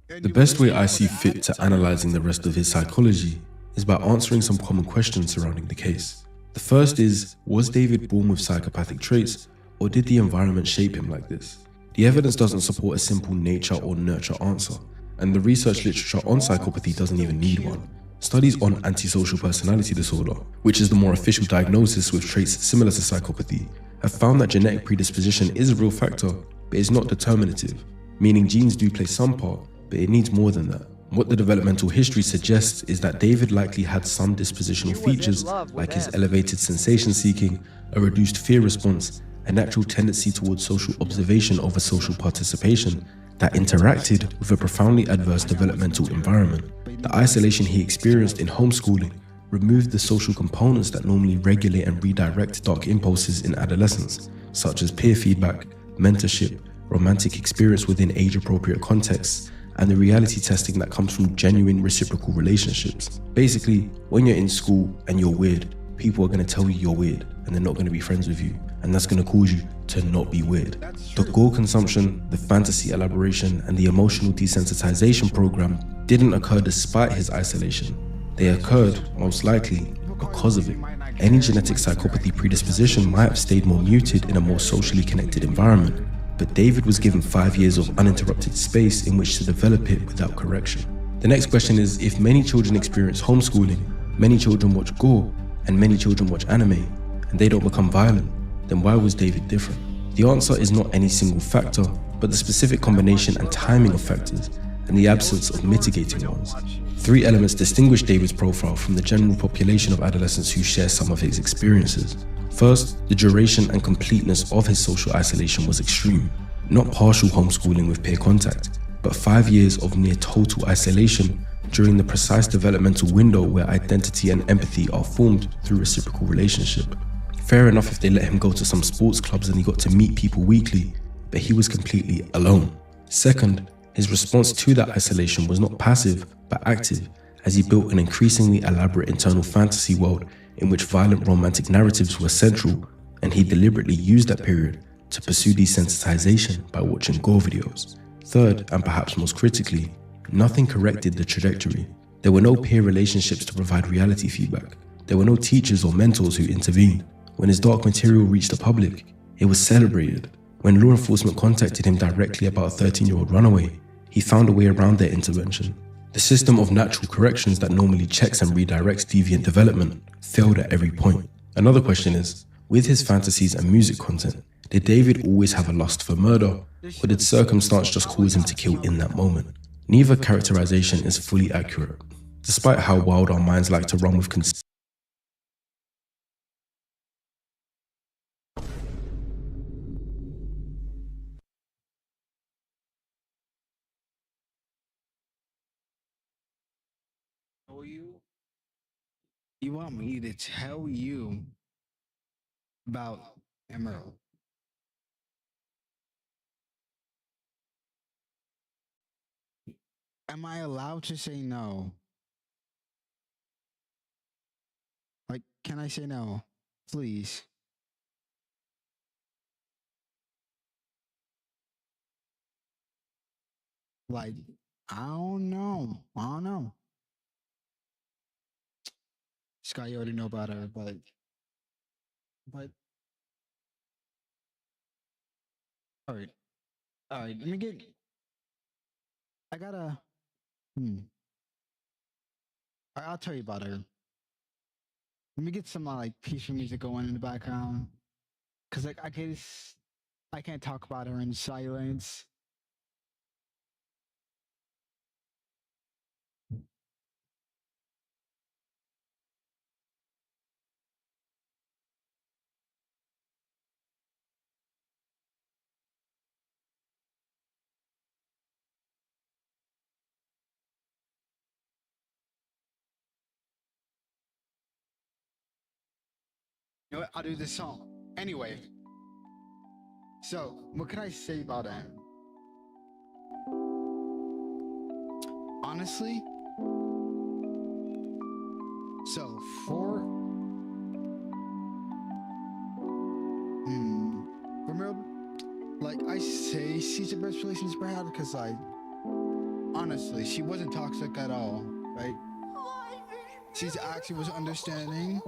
The best way I see fit to analyzing the rest of his psychology is by answering some common questions surrounding the case. The first is, was David born with psychopathic traits, or did the environment shape him like this? The evidence doesn't support a simple nature or nurture answer, and the research literature on psychopathy doesn't even need one. Studies on antisocial personality disorder, which is the more official diagnosis with traits similar to psychopathy, have found that genetic predisposition is a real factor, but is not determinative, meaning genes do play some part, but it needs more than that. What the developmental history suggests is that David likely had some dispositional features like his elevated sensation seeking, a reduced fear response, a natural tendency towards social observation over social participation that interacted with a profoundly adverse developmental environment. The isolation he experienced in homeschooling removed the social components that normally regulate and redirect dark impulses in adolescence, such as peer feedback, mentorship, romantic experience within age-appropriate contexts, and the reality testing that comes from genuine reciprocal relationships. Basically, when you're in school and you're weird, people are going to tell you you're weird and they're not going to be friends with you, and that's going to cause you to not be weird. The gore consumption, the fantasy elaboration, and the emotional desensitization program didn't occur despite his isolation. They occurred, most likely, because of it. Any genetic psychopathy predisposition might have stayed more muted in a more socially connected environment, but David was given 5 years of uninterrupted space in which to develop it without correction. The next question is, if many children experience homeschooling, many children watch gore, and many children watch anime, and they don't become violent, then why was David different? The answer is not any single factor, but the specific combination and timing of factors, and the absence of mitigating ones. 3 elements distinguish David's profile from the general population of adolescents who share some of his experiences. First, the duration and completeness of his social isolation was extreme. Not partial homeschooling with peer contact, but 5 years of near total isolation during the precise developmental window where identity and empathy are formed through reciprocal relationship. Fair enough if they let him go to some sports clubs and he got to meet people weekly, but he was completely alone. Second, his response to that isolation was not passive, but active, as he built an increasingly elaborate internal fantasy world in which violent romantic narratives were central, and he deliberately used that period to pursue desensitization by watching gore videos. Third, and perhaps most critically, nothing corrected the trajectory. There were no peer relationships to provide reality feedback. There were no teachers or mentors who intervened. When his dark material reached the public, it was celebrated. When law enforcement contacted him directly about a 13-year-old runaway, he found a way around their intervention. The system of natural corrections that normally checks and redirects deviant development failed at every point. Another question is, With his fantasies and music content, did David always have a lust for murder, or did circumstance just cause him to kill in that moment? Neither characterization is fully accurate, despite how wild our minds like to run with You want me to tell you about Emerald? Am I allowed to say no? Like, can I say no? Please. Like, I don't know. Scott, you already know about her, but all right. Let me get. I gotta. I'll tell you about her. Let me get some like peaceful music going in the background, cause like I can't talk about her in silence. You know what? I'll do this song. Anyway. So, what can I say about him? Honestly, so for Emerald, like I say, she's the best relationship I had because, like, honestly, she wasn't toxic at all, right? She's actually was understanding.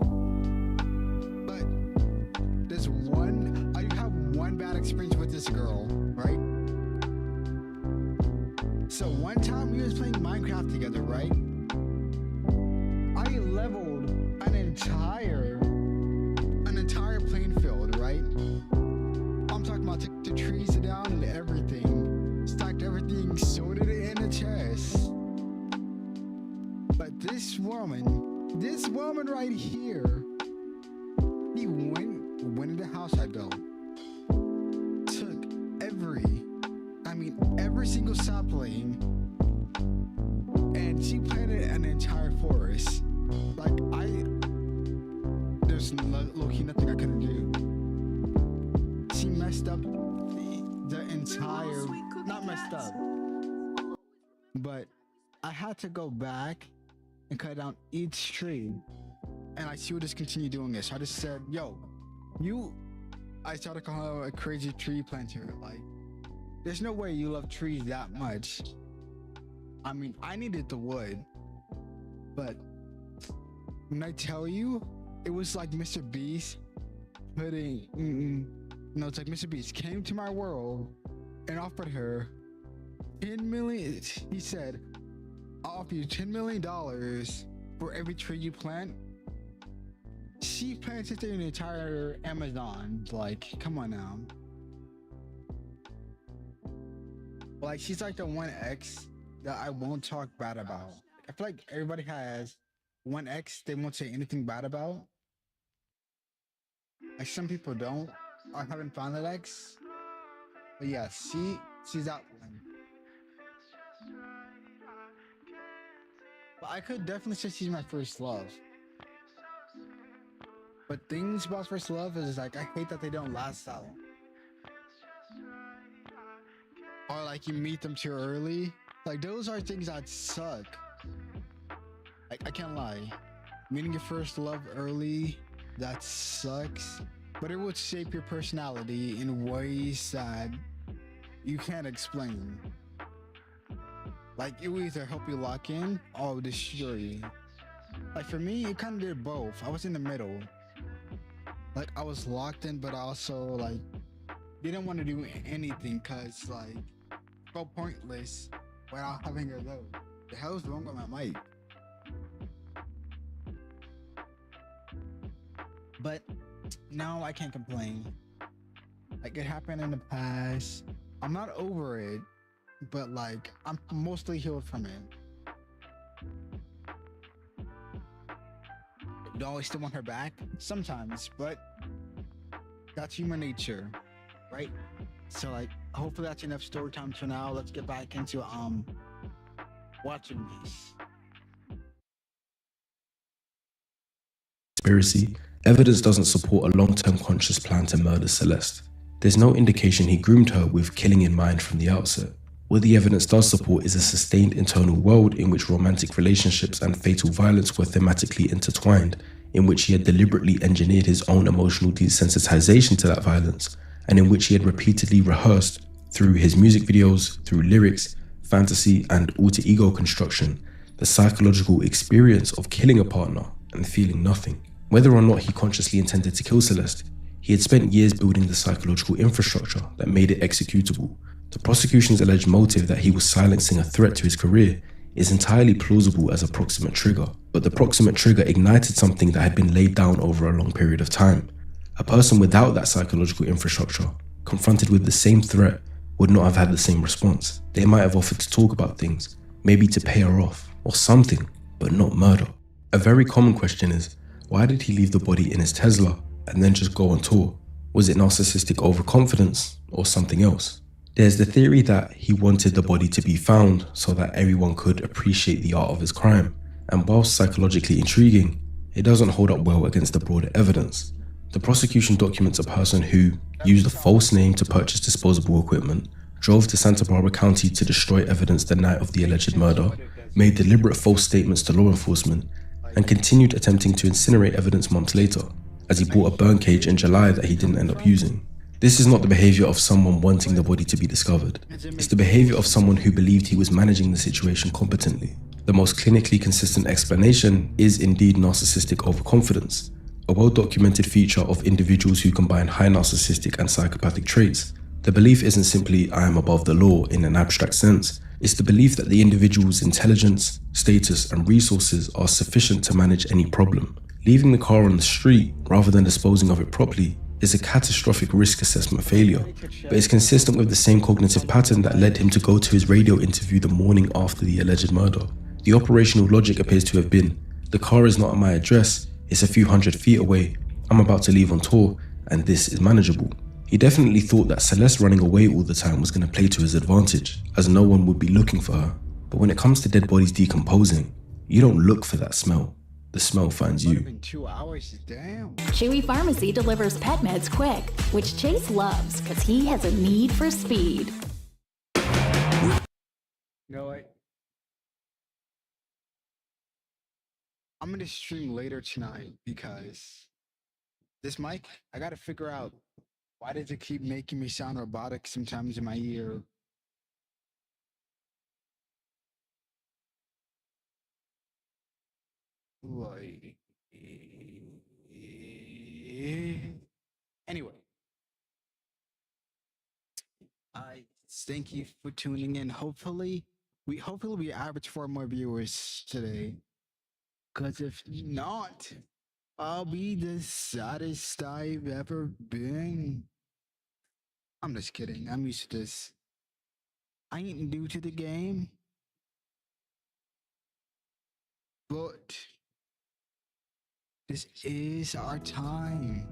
One bad experience with this girl, right? So one time we was playing Minecraft together, right? I leveled an entire playing field, right? I'm talking about took the trees down and everything, stacked everything, sorted it in a chest. But this woman right here, he went in the house I built. Every single sapling, and she planted an entire forest. Like there's low-key nothing I couldn't do. She messed up the entire, not messed up, but I had to go back and cut down each tree, and she would just continue doing this. So I just said, yo, I started calling her a crazy tree planter, like. There's no way you love trees that much. I mean, I needed the wood, but when I tell you, it was like Mr. Beast it's like Mr. Beast came to my world and offered her 10 million. He said, I'll offer you $10 million for every tree you plant. She planted an entire Amazon. Like, come on now. Like, she's like the one ex that I won't talk bad about. I feel like everybody has one ex they won't say anything bad about. Like, some people don't. I haven't found that ex. But yeah, she's that one. But I could definitely say she's my first love. But things about first love is like, I hate that they don't last that long. Or like you meet them too early. Like, those are things that suck. Like, I can't lie. Meeting your first love early, that sucks. But it would shape your personality in ways that you can't explain. Like, it will either help you lock in or destroy you. Like, for me, it kind of did both. I was in the middle. Like, I was locked in, but I also, like, didn't want to do anything because, like, felt pointless without having her though. The hell's wrong with my mic? But no, I can't complain. Like, it happened in the past. I'm not over it, but like, I'm mostly healed from it. You always still want her back? Sometimes, but that's human nature, right? So like, hopefully that's enough story time for now. Let's get back into watching this. Conspiracy, evidence doesn't support a long-term conscious plan to murder Celeste. There's no indication he groomed her with killing in mind from the outset. What the evidence does support is a sustained internal world in which romantic relationships and fatal violence were thematically intertwined, in which he had deliberately engineered his own emotional desensitization to that violence, and in which he had repeatedly rehearsed, through his music videos, through lyrics, fantasy, and alter ego construction, the psychological experience of killing a partner and feeling nothing. Whether or not he consciously intended to kill Celeste, he had spent years building the psychological infrastructure that made it executable. The prosecution's alleged motive that he was silencing a threat to his career is entirely plausible as a proximate trigger, but the proximate trigger ignited something that had been laid down over a long period of time. A person without that psychological infrastructure, confronted with the same threat, would not have had the same response. They might have offered to talk about things, maybe to pay her off, or something, but not murder. A very common question is, why did he leave the body in his Tesla and then just go on tour? Was it narcissistic overconfidence or something else? There's the theory that he wanted the body to be found so that everyone could appreciate the art of his crime, and whilst psychologically intriguing, it doesn't hold up well against the broader evidence. The prosecution documents a person who used a false name to purchase disposable equipment, drove to Santa Barbara County to destroy evidence the night of the alleged murder, made deliberate false statements to law enforcement, and continued attempting to incinerate evidence months later, as he bought a burn cage in July that he didn't end up using. This is not the behavior of someone wanting the body to be discovered. It's the behavior of someone who believed he was managing the situation competently. The most clinically consistent explanation is indeed narcissistic overconfidence, a well-documented feature of individuals who combine high narcissistic and psychopathic traits. The belief isn't simply "I am above the law" in an abstract sense. It's the belief that the individual's intelligence, status, and resources are sufficient to manage any problem. Leaving the car on the street rather than disposing of it properly is a catastrophic risk assessment failure, but it's consistent with the same cognitive pattern that led him to go to his radio interview the morning after the alleged murder. The operational logic appears to have been, the car is not at my address, it's a few hundred feet away, I'm about to leave on tour, and this is manageable. He definitely thought that Celeste running away all the time was going to play to his advantage, as no one would be looking for her. But when it comes to dead bodies decomposing, you don't look for that smell. The smell finds you. 2 hours, damn. Chewy Pharmacy delivers pet meds quick, which Chase loves because he has a need for speed. You know what? I'm gonna stream later tonight because this mic, I gotta figure out why does it keep making me sound robotic sometimes in my ear. Like, anyway, I thank you for tuning in. Hopefully we average 4 more viewers today. Cause if not, I'll be the saddest I've ever been. I'm just kidding. I'm used to this. I ain't new to the game. But this is our time.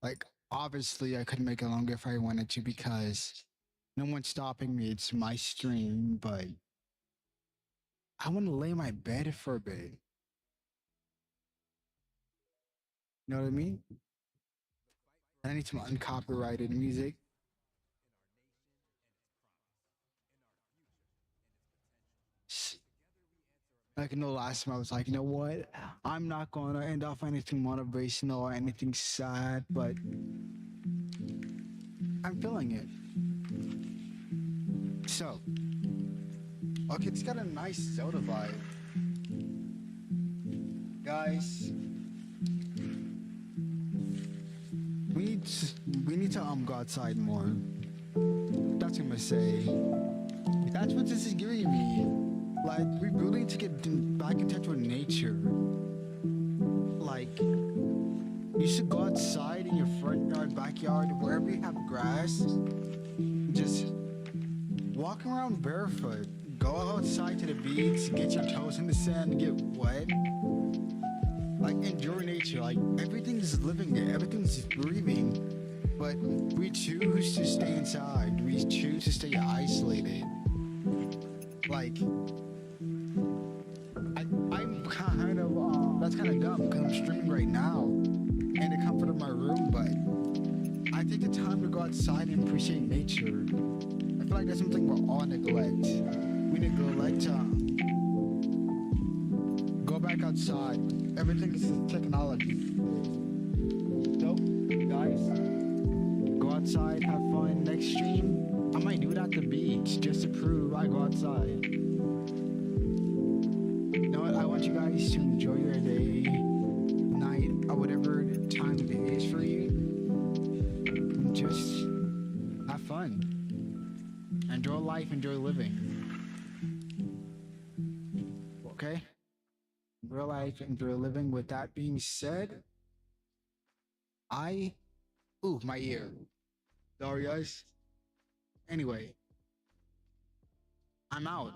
Like, obviously I could make it longer if I wanted to because no one's stopping me. It's my stream, but I want to lay in my bed for a bit. You know what I mean? I need some uncopyrighted music. Like, no, last time I was like, you know what? I'm not going to end off anything motivational or anything sad, but I'm feeling it. So, okay, it's got a nice Zelda vibe. Guys, we need to go outside more. That's what I'm gonna say. That's what this is giving me. Like, we really need to get back in touch with nature. Like, You should go outside in your front yard, backyard, wherever you have grass. Just walk around barefoot. Go outside to the beach, get your toes in the sand, get wet. Like, enjoy nature. Like, everything is living there, everything's breathing. But we choose to stay inside. We choose to stay isolated. Like, I'm kind of, that's kind of dumb because I'm streaming right now in the comfort of my room, but I take the time to go outside and appreciate nature. I feel like that's something we're all neglect. We neglect to go back outside. Everything is technology. So, guys, go outside, have fun. Next stream, I might do it at the beach just to prove I go outside. You know what? I want you guys to enjoy your day, night, or whatever time it is for you. And just have fun. Enjoy life, enjoy living. Okay? Real life, enjoy living. With that being said, ooh, my ear. Sorry, guys. Anyway, I'm out.